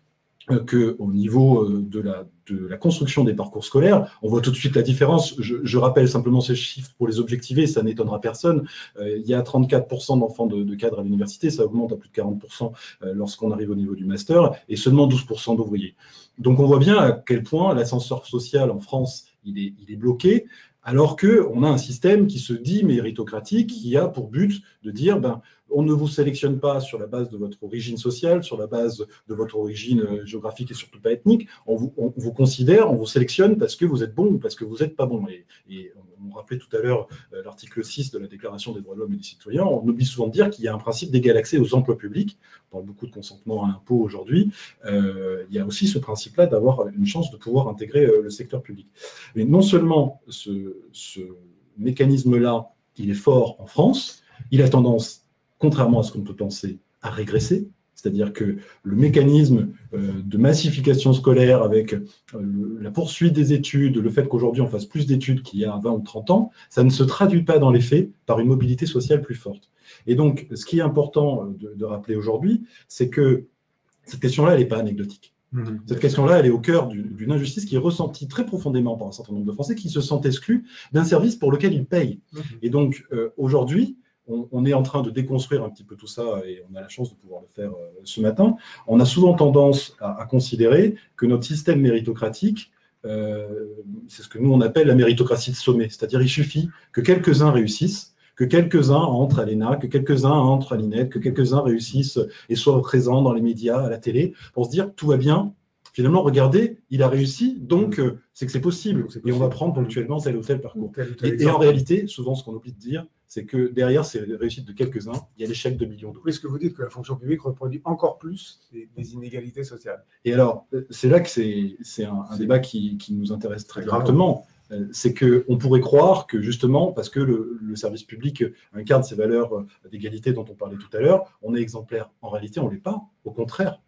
qu'au niveau de la construction des parcours scolaires, on voit tout de suite la différence. Je rappelle simplement ces chiffres pour les objectiver, ça n'étonnera personne. Il y a 34% d'enfants de cadres à l'université, ça augmente à plus de 40% lorsqu'on arrive au niveau du master, et seulement 12% d'ouvriers. Donc on voit bien à quel point l'ascenseur social en France, il est bloqué, alors qu'on a un système qui se dit méritocratique, qui a pour but de dire on ne vous sélectionne pas sur la base de votre origine sociale, sur la base de votre origine géographique et surtout pas ethnique. On vous considère, on vous sélectionne parce que vous êtes bon ou parce que vous n'êtes pas bon. Et on rappelait tout à l'heure l'article 6 de la Déclaration des droits de l'homme et des citoyens. On oublie souvent de dire qu'il y a un principe d'égal accès aux emplois publics. On parle beaucoup de consentement à l'impôt aujourd'hui. Il y a aussi ce principe-là d'avoir une chance de pouvoir intégrer le secteur public. Mais non seulement ce mécanisme-là, il est fort en France, il a tendance, contrairement à ce qu'on peut penser, à régresser. C'est-à-dire que le mécanisme de massification scolaire avec la poursuite des études, le fait qu'aujourd'hui on fasse plus d'études qu'il y a 20 ou 30 ans, ça ne se traduit pas dans les faits par une mobilité sociale plus forte. Et donc, ce qui est important de rappeler aujourd'hui, c'est que cette question-là, elle n'est pas anecdotique. Cette question-là, elle est au cœur d'une injustice qui est ressentie très profondément par un certain nombre de Français qui se sentent exclus d'un service pour lequel ils payent. Et donc, aujourd'hui, on est en train de déconstruire un petit peu tout ça et on a la chance de pouvoir le faire ce matin. On a souvent tendance à considérer que notre système méritocratique, c'est ce que nous on appelle la méritocratie de sommet, c'est-à-dire il suffit que quelques-uns réussissent, que quelques-uns entrent à l'ENA, que quelques-uns entrent à l'INED, que quelques-uns réussissent et soient présents dans les médias, à la télé, pour se dire tout va bien. Finalement, regardez, il a réussi, donc c'est que c'est possible. Et on va prendre ponctuellement tel ou tel parcours. Et en réalité, souvent, ce qu'on oublie de dire, c'est que derrière ces réussites de quelques-uns, il y a l'échec de millions d'autres. Est-ce que vous dites que la fonction publique reproduit encore plus des inégalités sociales? Et alors, c'est là que c'est un débat qui nous intéresse très directement. C'est qu'on pourrait croire que justement, parce que le service public incarne ces valeurs d'égalité dont on parlait tout à l'heure, on est exemplaire. En réalité, on ne l'est pas. Au contraire.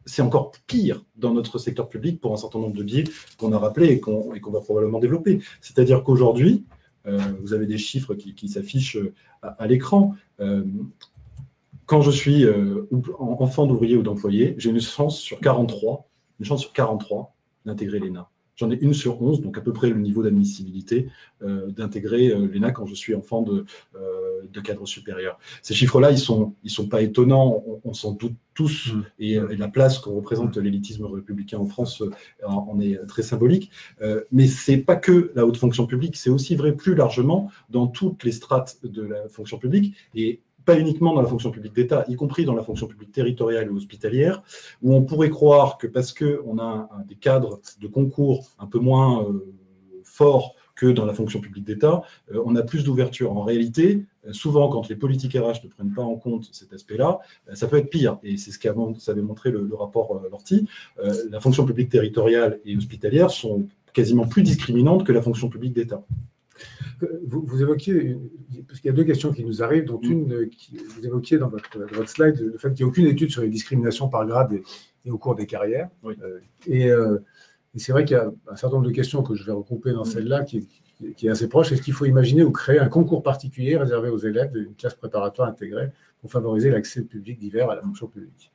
C'est encore pire dans notre secteur public pour un certain nombre de biais qu'on a rappelés et qu'on va probablement développer. C'est-à-dire qu'aujourd'hui, vous avez des chiffres qui s'affichent à l'écran. Quand je suis enfant d'ouvrier ou d'employé, j'ai une chance sur 43 d'intégrer l'ENA. J'en ai une sur 11, donc à peu près le niveau d'admissibilité d'intégrer l'ENA quand je suis enfant de cadre supérieur. Ces chiffres-là, ils sont pas étonnants, on s'en doute tous, et la place que représente l'élitisme républicain en France en est très symbolique. Mais c'est pas que la haute fonction publique, c'est aussi vrai plus largement dans toutes les strates de la fonction publique, et pas uniquement dans la fonction publique d'État, y compris dans la fonction publique territoriale ou hospitalière, où on pourrait croire que parce qu'on a des cadres de concours un peu moins forts que dans la fonction publique d'État, on a plus d'ouverture. En réalité, souvent, quand les politiques RH ne prennent pas en compte cet aspect-là, ça peut être pire. Et c'est ce qu'avait montré le rapport Lortie. La fonction publique territoriale et hospitalière sont quasiment plus discriminantes que la fonction publique d'État. Vous évoquiez, parce qu'il y a deux questions qui nous arrivent, dont une, vous évoquiez dans votre slide, le fait qu'il n'y a aucune étude sur les discriminations par grade et au cours des carrières. Oui. Et c'est vrai qu'il y a un certain nombre de questions que je vais regrouper dans celle-là qui est assez proche. Est-ce qu'il faut imaginer ou créer un concours particulier réservé aux élèves d'une classe préparatoire intégrée pour favoriser l'accès public divers à la fonction publique?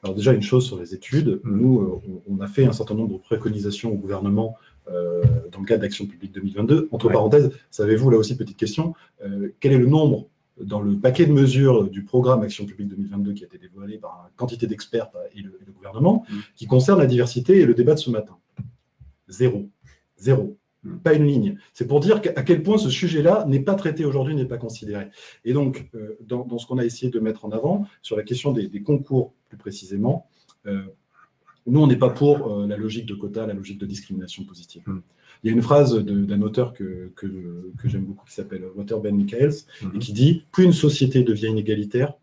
Alors déjà, une chose sur les études, nous, on a fait un certain nombre de préconisations au gouvernement dans le cadre d'Action publique 2022. Entre parenthèses, savez-vous, là aussi, petite question, quel est le nombre dans le paquet de mesures du programme Action publique 2022 qui a été dévoilé par une quantité d'experts et le gouvernement, qui concerne la diversité et le débat de ce matin? Zéro. pas une ligne. C'est pour dire à quel point ce sujet-là n'est pas traité aujourd'hui, n'est pas considéré. Et donc, dans ce qu'on a essayé de mettre en avant, sur la question des concours plus précisément, nous, on n'est pas pour la logique de quota, la logique de discrimination positive. Il y a une phrase d'un auteur que j'aime beaucoup qui s'appelle Walter Ben Michaels et qui dit « Plus une société devient inégalitaire,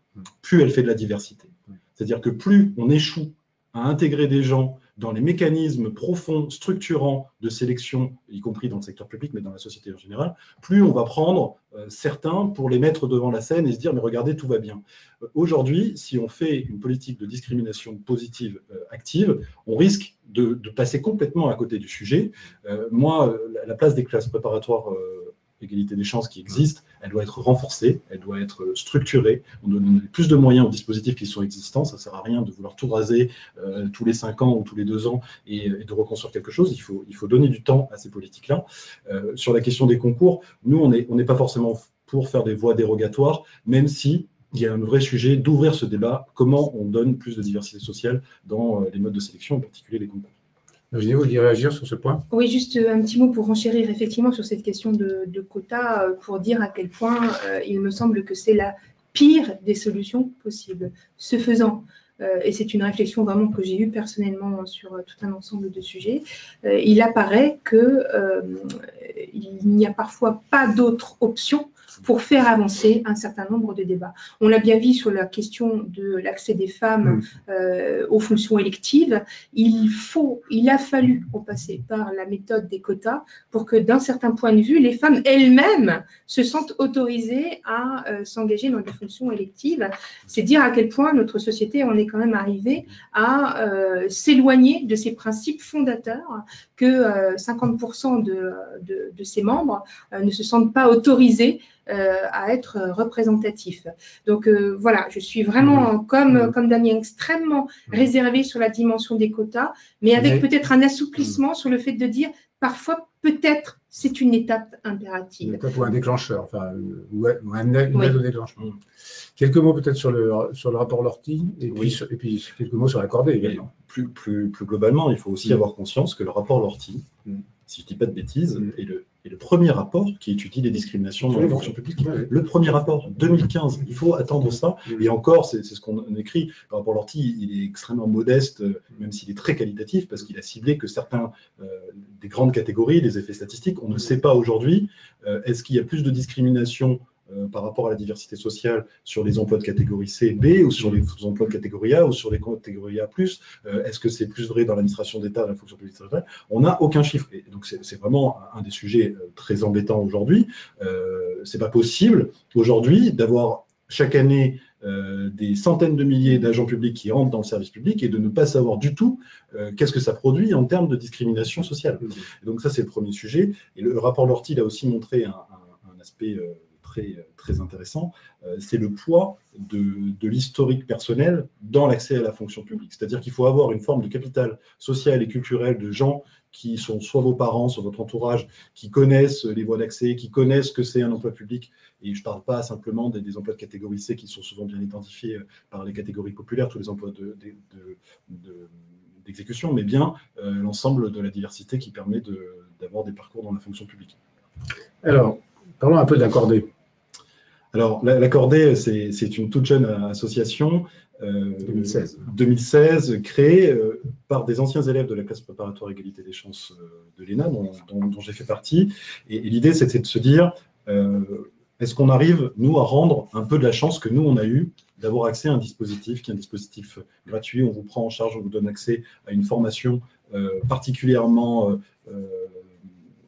plus elle fait de la diversité ». C'est-à-dire que plus on échoue à intégrer des gens dans les mécanismes profonds, structurants de sélection, y compris dans le secteur public, mais dans la société en général, plus on va prendre certains pour les mettre devant la scène et se dire « mais regardez, tout va bien ». Aujourd'hui, si on fait une politique de discrimination positive active, on risque de passer complètement à côté du sujet. Moi, la place des classes préparatoires égalité des chances qui existe, elle doit être renforcée, elle doit être structurée, on doit donner plus de moyens aux dispositifs qui sont existants, ça ne sert à rien de vouloir tout raser tous les 5 ans ou tous les 2 ans et de reconstruire quelque chose, il faut donner du temps à ces politiques-là. Sur la question des concours, nous on n'est pas forcément pour faire des voies dérogatoires, même si il y a un vrai sujet d'ouvrir ce débat, comment on donne plus de diversité sociale dans les modes de sélection, en particulier les concours. Virginie, vous vouliez réagir sur ce point? Oui, juste un petit mot pour renchérir effectivement sur cette question de quotas, pour dire à quel point il me semble que c'est la pire des solutions possibles. Ce faisant, et c'est une réflexion vraiment que j'ai eue personnellement sur tout un ensemble de sujets, il apparaît qu'il n'y a parfois pas d'autre option pour faire avancer un certain nombre de débats. On l'a bien vu sur la question de l'accès des femmes aux fonctions électives. Il a fallu passer par la méthode des quotas pour que, d'un certain point de vue, les femmes elles-mêmes se sentent autorisées à s'engager dans des fonctions électives. C'est dire à quel point notre société en est quand même arrivé à s'éloigner de ces principes fondateurs que 50% de ses membres ne se sentent pas autorisés à être représentatif. Donc voilà, je suis vraiment, comme Damien, extrêmement réservée sur la dimension des quotas, mais avec peut-être un assouplissement sur le fait de dire, parfois, peut-être, c'est une étape impérative. Ou un déclencheur, enfin, une aide au déclenchement. Quelques mots peut-être sur le rapport Lortie, et puis quelques mots sur l'accordé également. Plus globalement, il faut aussi avoir conscience que le rapport Lortie, si je ne dis pas de bêtises, est le premier rapport qui étudie les discriminations dans la fonction publique. Le premier rapport, 2015, il faut attendre ça. Et encore, c'est ce qu'on écrit. Le rapport Lortie, il est extrêmement modeste, même s'il est très qualitatif, parce qu'il a ciblé que certains des grandes catégories, des effets statistiques, on ne sait pas aujourd'hui. Est-ce qu'il y a plus de discrimination par rapport à la diversité sociale sur les emplois de catégorie C, B, ou sur les emplois de catégorie A, ou sur les catégories A+. Est-ce que c'est plus vrai dans l'administration d'État, dans la fonction publique territoriale? On n'a aucun chiffre. Et donc c'est vraiment un des sujets très embêtants aujourd'hui. C'est pas possible aujourd'hui d'avoir chaque année des centaines de milliers d'agents publics qui rentrent dans le service public et de ne pas savoir du tout qu'est-ce que ça produit en termes de discrimination sociale. Et donc ça, c'est le premier sujet. Et le rapport Lortie a aussi montré un aspect très intéressant, c'est le poids de l'historique personnel dans l'accès à la fonction publique. C'est-à-dire qu'il faut avoir une forme de capital social et culturel de gens qui sont soit vos parents, soit votre entourage, qui connaissent les voies d'accès, qui connaissent ce que c'est un emploi public. Et je ne parle pas simplement des emplois de catégorie C qui sont souvent bien identifiés par les catégories populaires, tous les emplois d'exécution, mais bien l'ensemble de la diversité qui permet d'avoir des parcours dans la fonction publique. Alors, parlons un peu de l'accordé. Alors, l'accordé, c'est une toute jeune association 2016 créée par des anciens élèves de la classe préparatoire égalité des chances de l'ENA, dont j'ai fait partie. Et l'idée, c'était de se dire, est-ce qu'on arrive, nous, à rendre un peu de la chance que nous, on a eu d'avoir accès à un dispositif qui est un dispositif gratuit, on vous prend en charge, on vous donne accès à une formation particulièrement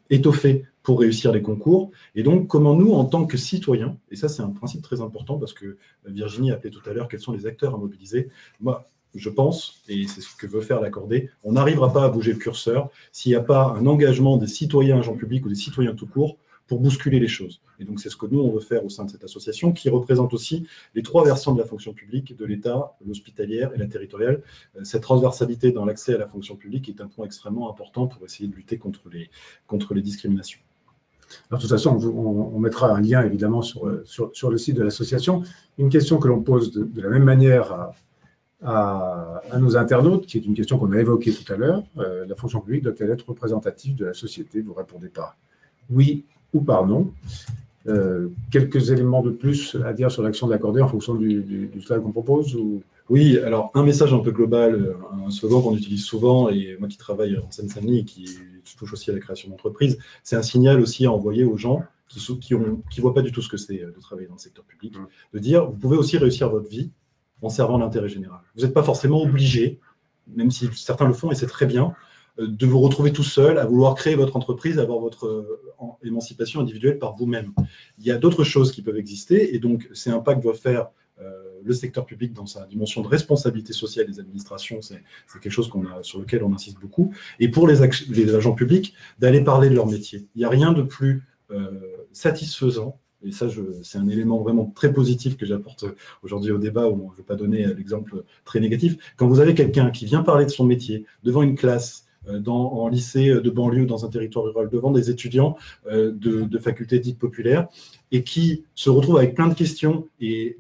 étoffée pour réussir les concours. Et donc, comment nous, en tant que citoyens, et ça c'est un principe très important parce que Virginie appelait tout à l'heure quels sont les acteurs à mobiliser, moi je pense, et c'est ce que veut faire l'accordé, on n'arrivera pas à bouger le curseur s'il n'y a pas un engagement des citoyens agents publics ou des citoyens tout court pour bousculer les choses. Et donc c'est ce que nous on veut faire au sein de cette association qui représente aussi les 3 versants de la fonction publique, de l'État, l'hospitalière et la territoriale. Cette transversalité dans l'accès à la fonction publique est un point extrêmement important pour essayer de lutter contre les discriminations. Alors, de toute façon, on mettra un lien évidemment sur le site de l'association. Une question que l'on pose de la même manière à nos internautes, qui est une question qu'on a évoquée tout à l'heure. La fonction publique doit-elle être représentative de la société? Vous répondez par oui ou par non. Quelques éléments de plus à dire sur l'action de l'accorder en fonction du slide qu'on propose ou... Oui, alors un message un peu global, un slogan qu'on utilise souvent, et moi qui travaille en Seine-Saint-Denis et qui touche aussi à la création d'entreprises, c'est un signal aussi à envoyer aux gens qui ne voient pas du tout ce que c'est de travailler dans le secteur public, de dire vous pouvez aussi réussir votre vie en servant l'intérêt général. Vous n'êtes pas forcément obligé, même si certains le font et c'est très bien, de vous retrouver tout seul à vouloir créer votre entreprise, à avoir votre émancipation individuelle par vous-même. Il y a d'autres choses qui peuvent exister et donc c'est un pas que doit faire le secteur public dans sa dimension de responsabilité sociale des administrations, c'est quelque chose sur lequel on insiste beaucoup. Et pour les agents publics, d'aller parler de leur métier. Il n'y a rien de plus satisfaisant, et ça c'est un élément vraiment très positif que j'apporte aujourd'hui au débat, où je ne veux pas donner l'exemple très négatif. Quand vous avez quelqu'un qui vient parler de son métier devant une classe, en lycée de banlieue, dans un territoire rural, devant des étudiants de facultés dites populaires, et qui se retrouve avec plein de questions et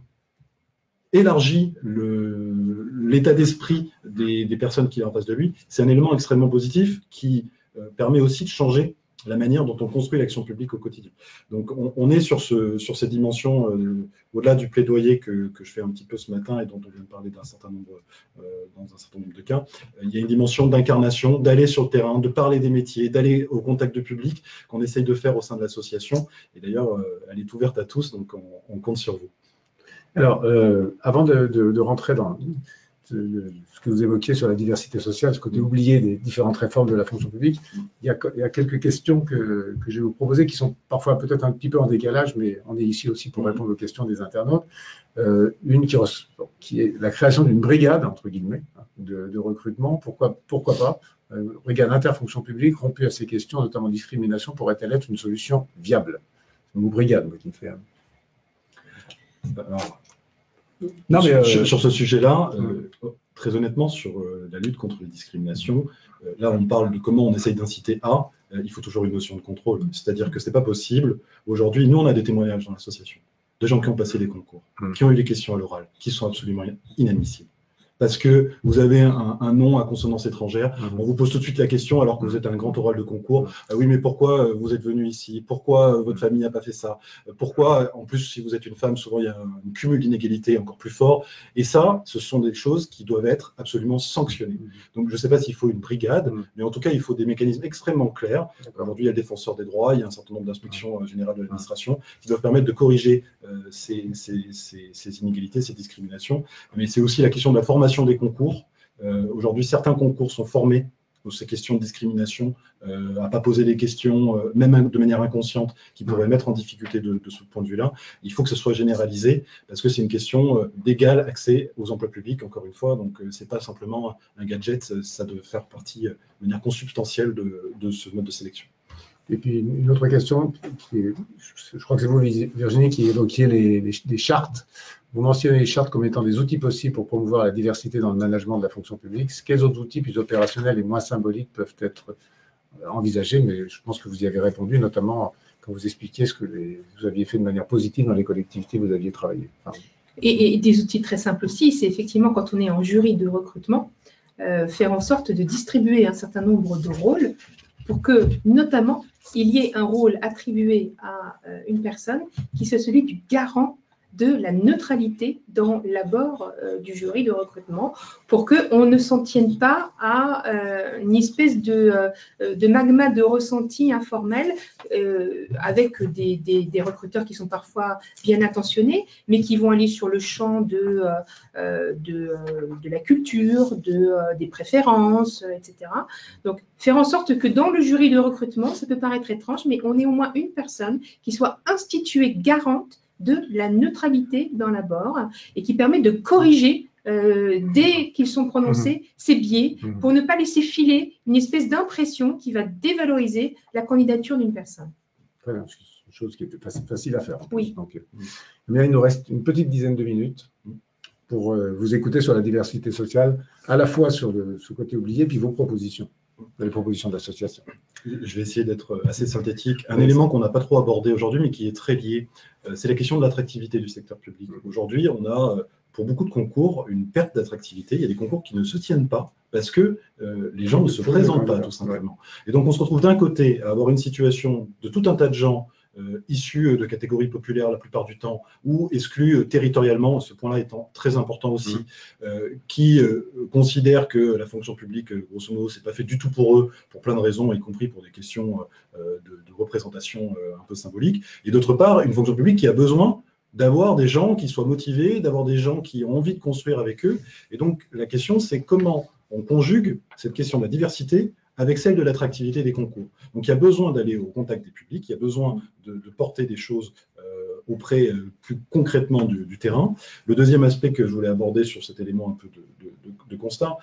élargit l'état d'esprit des personnes qui sont en face de lui, c'est un élément extrêmement positif qui permet aussi de changer la manière dont on construit l'action publique au quotidien. Donc on est sur ces dimensions, au-delà du plaidoyer que je fais un petit peu ce matin et dont on vient de parler dans un certain nombre de cas, il y a une dimension d'incarnation, d'aller sur le terrain, de parler des métiers, d'aller au contact du public, qu'on essaye de faire au sein de l'association. Et d'ailleurs, elle est ouverte à tous, donc on compte sur vous. Alors, avant de rentrer dans ce que vous évoquiez sur la diversité sociale, ce côté oublié des différentes réformes de la fonction publique, il y a quelques questions que je vais vous proposer qui sont parfois peut-être un petit peu en décalage, mais on est ici aussi pour répondre aux questions des internautes. Une qui est la création d'une brigade, entre guillemets, de recrutement. Pourquoi pas brigade interfonction publique rompue à ces questions, notamment discrimination, pourrait-elle être une solution viable? C'est une brigade, moi, qui me fait... Alors, non, mais sur ce sujet-là, très honnêtement, sur la lutte contre les discriminations, là on parle de comment on essaye d'inciter à, il faut toujours une notion de contrôle. C'est-à-dire que ce n'est pas possible. Aujourd'hui, nous on a des témoignages dans l'association, de gens qui ont passé des concours, qui ont eu des questions à l'oral, qui sont absolument inadmissibles. Parce que vous avez un nom à consonance étrangère, on vous pose tout de suite la question alors que vous êtes un grand oral de concours. Oui, mais pourquoi vous êtes venu ici? Pourquoi votre famille n'a pas fait ça? Pourquoi, en plus, si vous êtes une femme, souvent il y a un cumul d'inégalités encore plus fort. Et ça, ce sont des choses qui doivent être absolument sanctionnées. Donc je ne sais pas s'il faut une brigade, mais en tout cas, il faut des mécanismes extrêmement clairs. Aujourd'hui, il y a le défenseur des droits, il y a un certain nombre d'inspections générales de l'administration qui doivent permettre de corriger ces inégalités, ces discriminations. Mais c'est aussi la question de la formation des concours. Aujourd'hui, certains concours sont formés aux ces questions de discrimination, à ne pas poser des questions, même de manière inconsciente, qui pourraient mettre en difficulté de ce point de vue-là. Il faut que ce soit généralisé, parce que c'est une question d'égal accès aux emplois publics, encore une fois. Donc, ce n'est pas simplement un gadget, ça doit faire partie de manière consubstantielle de ce mode de sélection. Et puis une autre question, je crois que c'est vous, Virginie, qui évoquiez les chartes. Vous mentionnez les chartes comme étant des outils possibles pour promouvoir la diversité dans le management de la fonction publique. Quels autres outils plus opérationnels et moins symboliques peuvent être envisagés? Mais je pense que vous y avez répondu, notamment quand vous expliquiez ce que vous aviez fait de manière positive dans les collectivités où vous aviez travaillé. Enfin, et des outils très simples aussi, c'est effectivement quand on est en jury de recrutement, faire en sorte de distribuer un certain nombre de rôles pour que, notamment, il y ait un rôle attribué à une personne qui soit celui du garant de la neutralité dans l'abord du jury de recrutement, pour qu'on ne s'en tienne pas à une espèce de magma de ressenti informel avec des recruteurs qui sont parfois bien intentionnés, mais qui vont aller sur le champ de la culture, des préférences, etc. Donc, faire en sorte que dans le jury de recrutement, ça peut paraître étrange, mais on ait au moins une personne qui soit instituée garante de la neutralité dans l'abord et qui permet de corriger dès qu'ils sont prononcés ces biais pour ne pas laisser filer une espèce d'impression qui va dévaloriser la candidature d'une personne. Très bien, c'est une chose qui est facile à faire. Oui. Donc, mais il nous reste une petite dizaine de minutes pour vous écouter sur la diversité sociale, à la fois sur ce côté oublié, puis vos propositions. Les propositions d'association. Je vais essayer d'être assez synthétique. Un élément qu'on n'a pas trop abordé aujourd'hui, mais qui est très lié, c'est la question de l'attractivité du secteur public. Aujourd'hui, on a pour beaucoup de concours, une perte d'attractivité. Il y a des concours qui ne se tiennent pas parce que les gens ne se présentent pas, tout simplement. Et donc, on se retrouve d'un côté à avoir une situation de tout un tas de gens issus de catégories populaires la plupart du temps, ou exclus territorialement, ce point-là étant très important aussi, qui considèrent que la fonction publique, grosso modo, c'est pas fait du tout pour eux, pour plein de raisons, y compris pour des questions de représentation un peu symbolique. Et d'autre part, une fonction publique qui a besoin d'avoir des gens qui soient motivés, d'avoir des gens qui ont envie de construire avec eux. Et donc, la question, c'est comment on conjugue cette question de la diversité avec celle de l'attractivité des concours. Donc, il y a besoin d'aller au contact des publics, il y a besoin de porter des choses auprès plus concrètement du terrain. Le deuxième aspect que je voulais aborder sur cet élément un peu de constat,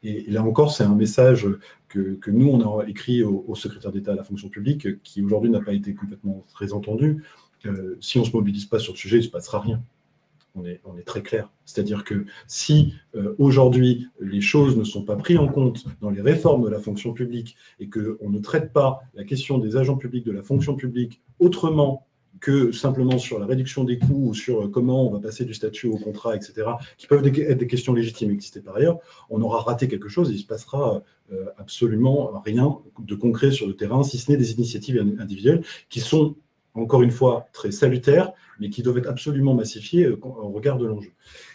et là encore, c'est un message que nous, on a écrit au secrétaire d'État à la fonction publique, qui aujourd'hui n'a pas été complètement très entendu. Si on ne se mobilise pas sur le sujet, il ne se passera rien. On est très clair. C'est-à-dire que si aujourd'hui les choses ne sont pas prises en compte dans les réformes de la fonction publique et qu'on ne traite pas la question des agents publics, de la fonction publique autrement que simplement sur la réduction des coûts ou sur comment on va passer du statut au contrat, etc., qui peuvent être des questions légitimes et exister par ailleurs, on aura raté quelque chose et il ne se passera absolument rien de concret sur le terrain, si ce n'est des initiatives individuelles qui sont, encore une fois, très salutaires, mais qui doivent être absolument massifiées au regard de l'enjeu.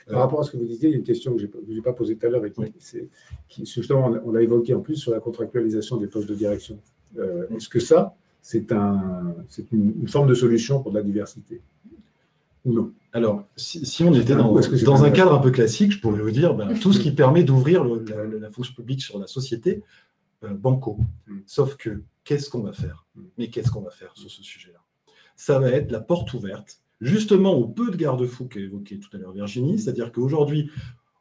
Par rapport à ce que vous disiez, il y a une question que je n'ai pas posée tout à l'heure, et qui justement, on l'a évoqué en plus sur la contractualisation des postes de direction. Est-ce que ça, c'est une forme de solution pour de la diversité ou non? Alors, si on était dans un cadre un peu classique, je pourrais vous dire tout ce qui permet d'ouvrir la fonction publique sur la société, banco. Sauf que, qu'est-ce qu'on va faire? Mais qu'est-ce qu'on va faire sur ce sujet-là? Ça va être la porte ouverte, justement au peu de garde-fous qu'a évoqué tout à l'heure Virginie, c'est-à-dire qu'aujourd'hui,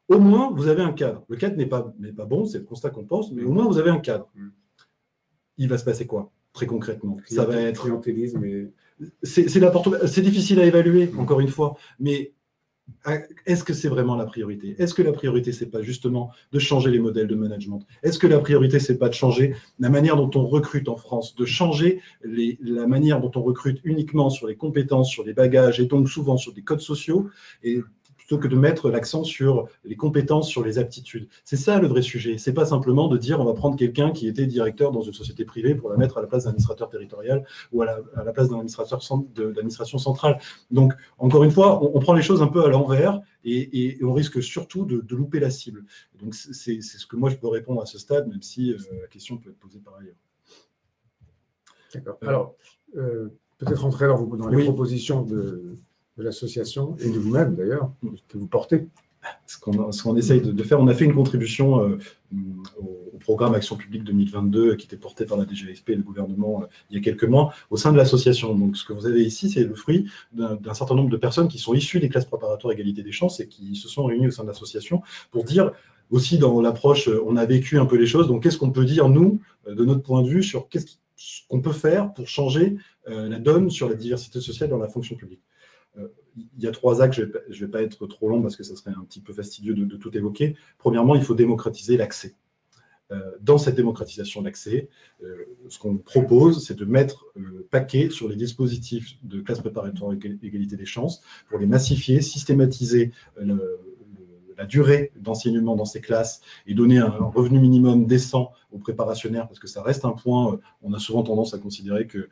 au moins, vous avez un cadre. Le cadre n'est pas bon, c'est le constat qu'on pense, mais au moins, vous avez un cadre. Il va se passer quoi, très concrètement? Ça va être clientélisme et... C'est difficile à évaluer, encore une fois, mais est-ce que c'est vraiment la priorité? Est-ce que la priorité, c'est pas justement de changer les modèles de management? Est-ce que la priorité, c'est pas de changer la manière dont on recrute en France, de changer la manière dont on recrute uniquement sur les compétences, sur les bagages et donc souvent sur des codes sociaux, et plutôt que de mettre l'accent sur les compétences, sur les aptitudes? C'est ça le vrai sujet. C'est pas simplement de dire on va prendre quelqu'un qui était directeur dans une société privée pour la mettre à la place d'un administrateur territorial ou à la place d'un administration centrale. Donc, encore une fois, on prend les choses un peu à l'envers et on risque surtout de louper la cible. Donc, c'est ce que moi je peux répondre à ce stade, même si la question peut être posée par ailleurs. D'accord. Alors, peut-être rentrer dans les propositions de l'association et de vous-même d'ailleurs, que vous portez. Ce qu'on essaye de faire, on a fait une contribution au programme Action publique 2022 qui était porté par la DGASP et le gouvernement il y a quelques mois au sein de l'association. Donc ce que vous avez ici, c'est le fruit d'un certain nombre de personnes qui sont issues des classes préparatoires égalité des chances et qui se sont réunies au sein de l'association pour dire aussi dans l'approche, on a vécu un peu les choses, donc qu'est-ce qu'on peut dire nous, de notre point de vue, sur qu'est-ce qu'on peut faire pour changer la donne sur la diversité sociale dans la fonction publique. Il y a 3 axes, je ne vais pas être trop long parce que ça serait un petit peu fastidieux de tout évoquer. Premièrement, il faut démocratiser l'accès. Dans cette démocratisation de l'accès, ce qu'on propose, c'est de mettre le paquet sur les dispositifs de classe préparatoire égalité des chances pour les massifier, systématiser la durée d'enseignement dans ces classes et donner un revenu minimum décent aux préparationnaires, parce que ça reste un point, on a souvent tendance à considérer que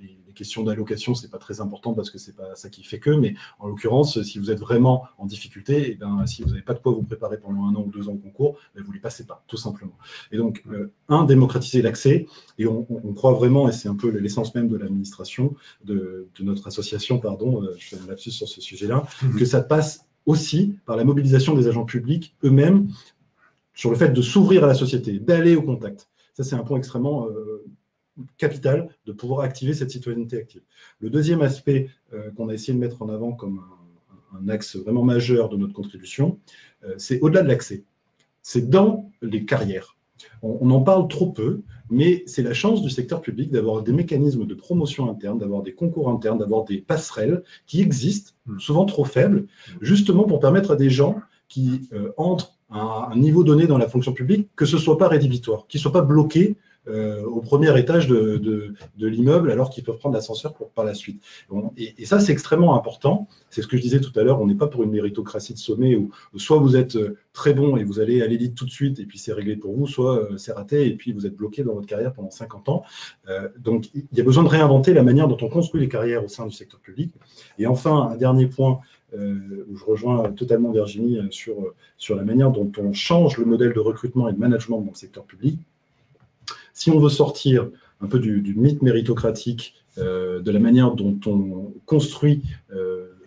les questions d'allocation, c'est pas très important parce que c'est pas ça qui fait que, mais en l'occurrence, si vous êtes vraiment en difficulté, et ben, si vous n'avez pas de quoi vous préparer pendant 1 an ou 2 ans au concours, ben, vous ne les passez pas, tout simplement. Et donc, démocratiser l'accès, et on croit vraiment, et c'est un peu l'essence même de l'administration, de notre association, pardon, je fais un lapsus sur ce sujet-là, que ça passe aussi par la mobilisation des agents publics eux-mêmes sur le fait de s'ouvrir à la société, d'aller au contact. Ça, c'est un point extrêmement capital de pouvoir activer cette citoyenneté active. Le deuxième aspect qu'on a essayé de mettre en avant comme un axe vraiment majeur de notre contribution, c'est au-delà de l'accès. C'est dans les carrières. On en parle trop peu, mais c'est la chance du secteur public d'avoir des mécanismes de promotion interne, d'avoir des concours internes, d'avoir des passerelles qui existent, souvent trop faibles, justement pour permettre à des gens qui entrent à un niveau donné dans la fonction publique que ce ne soit pas rédhibitoire, qu'ils ne soient pas bloqués au premier étage de l'immeuble alors qu'ils peuvent prendre l'ascenseur par la suite. Bon, et ça, c'est extrêmement important. C'est ce que je disais tout à l'heure, on n'est pas pour une méritocratie de sommet où soit vous êtes très bon et vous allez à l'élite tout de suite et puis c'est réglé pour vous, soit c'est raté et puis vous êtes bloqué dans votre carrière pendant 50 ans. Donc, il y a besoin de réinventer la manière dont on construit les carrières au sein du secteur public. Et enfin, un dernier point où je rejoins totalement Virginie sur la manière dont on change le modèle de recrutement et de management dans le secteur public. Si on veut sortir un peu du mythe méritocratique, de la manière dont on construit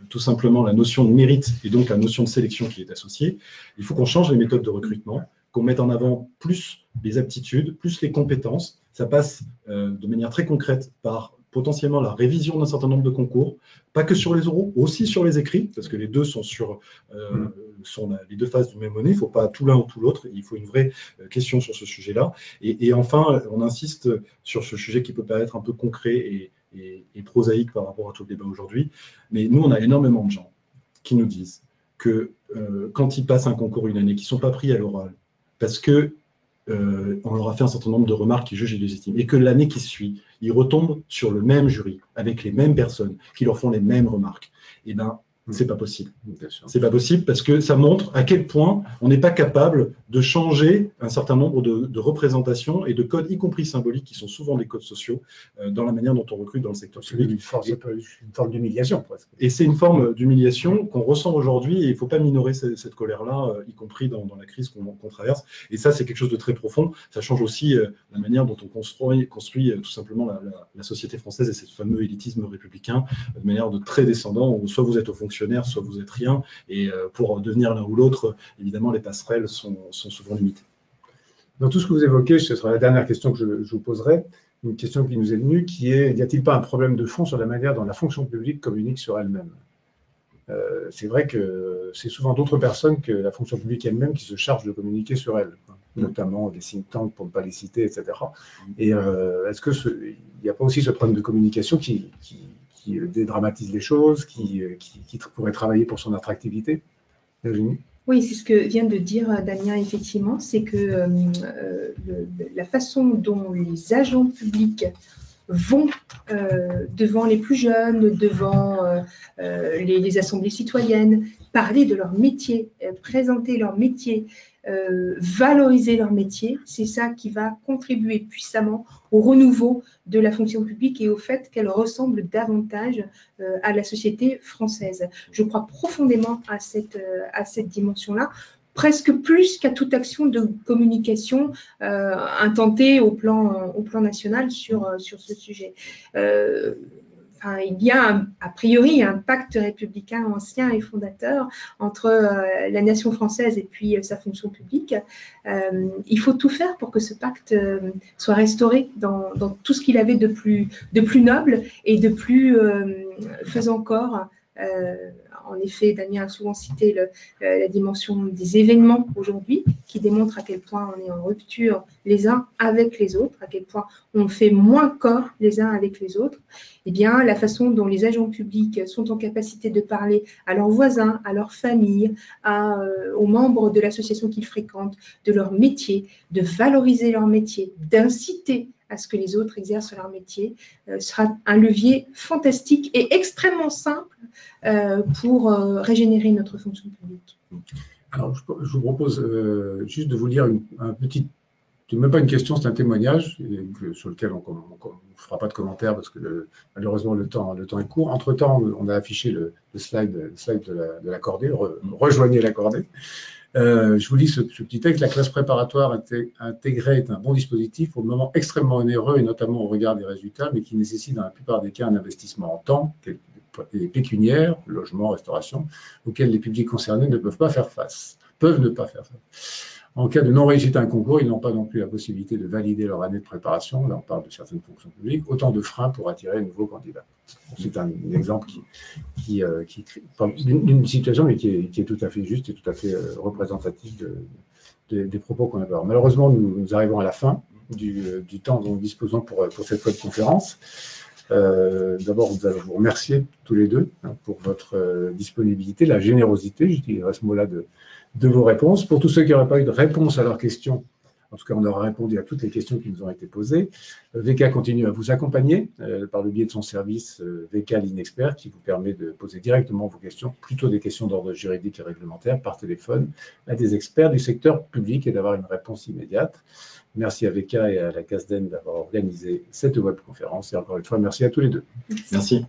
tout simplement la notion de mérite et donc la notion de sélection qui est associée, il faut qu'on change les méthodes de recrutement, qu'on mette en avant plus les aptitudes, plus les compétences. Ça passe de manière très concrète par potentiellement la révision d'un certain nombre de concours, pas que sur les oraux, aussi sur les écrits, parce que les deux sont les deux faces du même monnaie, il ne faut pas tout l'un ou tout l'autre, il faut une vraie question sur ce sujet-là. Et enfin, on insiste sur ce sujet qui peut paraître un peu concret et prosaïque par rapport à tout le débat aujourd'hui, mais nous, on a énormément de gens qui nous disent que quand ils passent un concours une année, qu'ils ne sont pas pris à l'oral, parce que on leur a fait un certain nombre de remarques qui jugent illégitimes, et que l'année qui suit, ils retombent sur le même jury, avec les mêmes personnes, qui leur font les mêmes remarques. Et bien, c'est pas possible. C'est pas possible parce que ça montre à quel point on n'est pas capable de changer un certain nombre de représentations et de codes, y compris symboliques, qui sont souvent des codes sociaux, dans la manière dont on recrute dans le secteur public. Une forme d'humiliation, presque. Et c'est une forme d'humiliation qu'on ressent aujourd'hui, et il ne faut pas minorer cette colère-là, y compris dans la crise qu'on traverse. Et ça, c'est quelque chose de très profond. Ça change aussi la manière dont on construit tout simplement la société française et ce fameux élitisme républicain, de manière très descendant, où soit vous êtes au fonctionnaire, soit vous êtes rien, et pour devenir l'un ou l'autre, évidemment, les passerelles sont souvent limitées. Dans tout ce que vous évoquez, ce sera la dernière question que je vous poserai, une question qui nous est venue, qui est, n'y a-t-il pas un problème de fond sur la manière dont la fonction publique communique sur elle-même ? C'est vrai que c'est souvent d'autres personnes que la fonction publique elle-même qui se chargent de communiquer sur elle, notamment des think tanks, pour ne pas les citer, etc. Et est-ce qu'il n'y a pas aussi ce problème de communication qui dédramatise les choses, qui pourrait travailler pour son attractivité? Virginie ? Oui, c'est ce que vient de dire Damien, effectivement, c'est que la façon dont les agents publics vont devant les plus jeunes, devant les assemblées citoyennes, parler de leur métier, présenter leur métier, valoriser leur métier, c'est ça qui va contribuer puissamment au renouveau de la fonction publique et au fait qu'elle ressemble davantage à la société française. Je crois profondément à cette dimension-là, presque plus qu'à toute action de communication intentée au plan national sur ce sujet. Il y a a priori un pacte républicain ancien et fondateur entre la nation française et puis sa fonction publique. Il faut tout faire pour que ce pacte soit restauré dans tout ce qu'il avait de plus noble et de plus faisant corps. En effet, Damien a souvent cité la dimension des événements aujourd'hui, qui démontre à quel point on est en rupture les uns avec les autres, à quel point on fait moins corps les uns avec les autres. Eh bien, la façon dont les agents publics sont en capacité de parler à leurs voisins, à leur famille, aux membres de l'association qu'ils fréquentent, de leur métier, de valoriser leur métier, d'inciter à ce que les autres exercent leur métier, sera un levier fantastique et extrêmement simple pour régénérer notre fonction publique. Alors, je vous propose juste de vous lire un petit, c'est même pas une question, c'est un témoignage sur lequel on ne fera pas de commentaires parce que malheureusement le temps est court. Entre-temps, on a affiché le slide de la cordée, rejoignez la cordée. Je vous lis ce petit texte. La classe préparatoire intégrée est un bon dispositif, pour le moment extrêmement onéreux et notamment au regard des résultats, mais qui nécessite dans la plupart des cas un investissement en temps et pécuniaire, logement, restauration, auxquels les publics concernés ne peuvent pas faire face, peuvent ne pas faire face. En cas de non-réussite à un concours, ils n'ont pas non plus la possibilité de valider leur année de préparation. Là, on parle de certaines fonctions publiques. Autant de freins pour attirer de nouveaux candidats. C'est un exemple d'une situation, mais qui est tout à fait juste et tout à fait représentatif des propos qu'on a. Alors, malheureusement, nous arrivons à la fin du temps dont nous disposons pour cette web conférence. D'abord, nous allons vous remercier tous les deux pour votre disponibilité, la générosité, je dirais ce mot-là, de vos réponses. Pour tous ceux qui n'auraient pas eu de réponse à leurs questions, En tout cas, on aura répondu à toutes les questions qui nous ont été posées. VK continue à vous accompagner par le biais de son service VK Ligne Expert qui vous permet de poser directement vos questions, plutôt des questions d'ordre juridique et réglementaire, par téléphone à des experts du secteur public et d'avoir une réponse immédiate. Merci à VK et à la CASDEN d'avoir organisé cette webconférence. Et encore une fois, merci à tous les deux. Merci.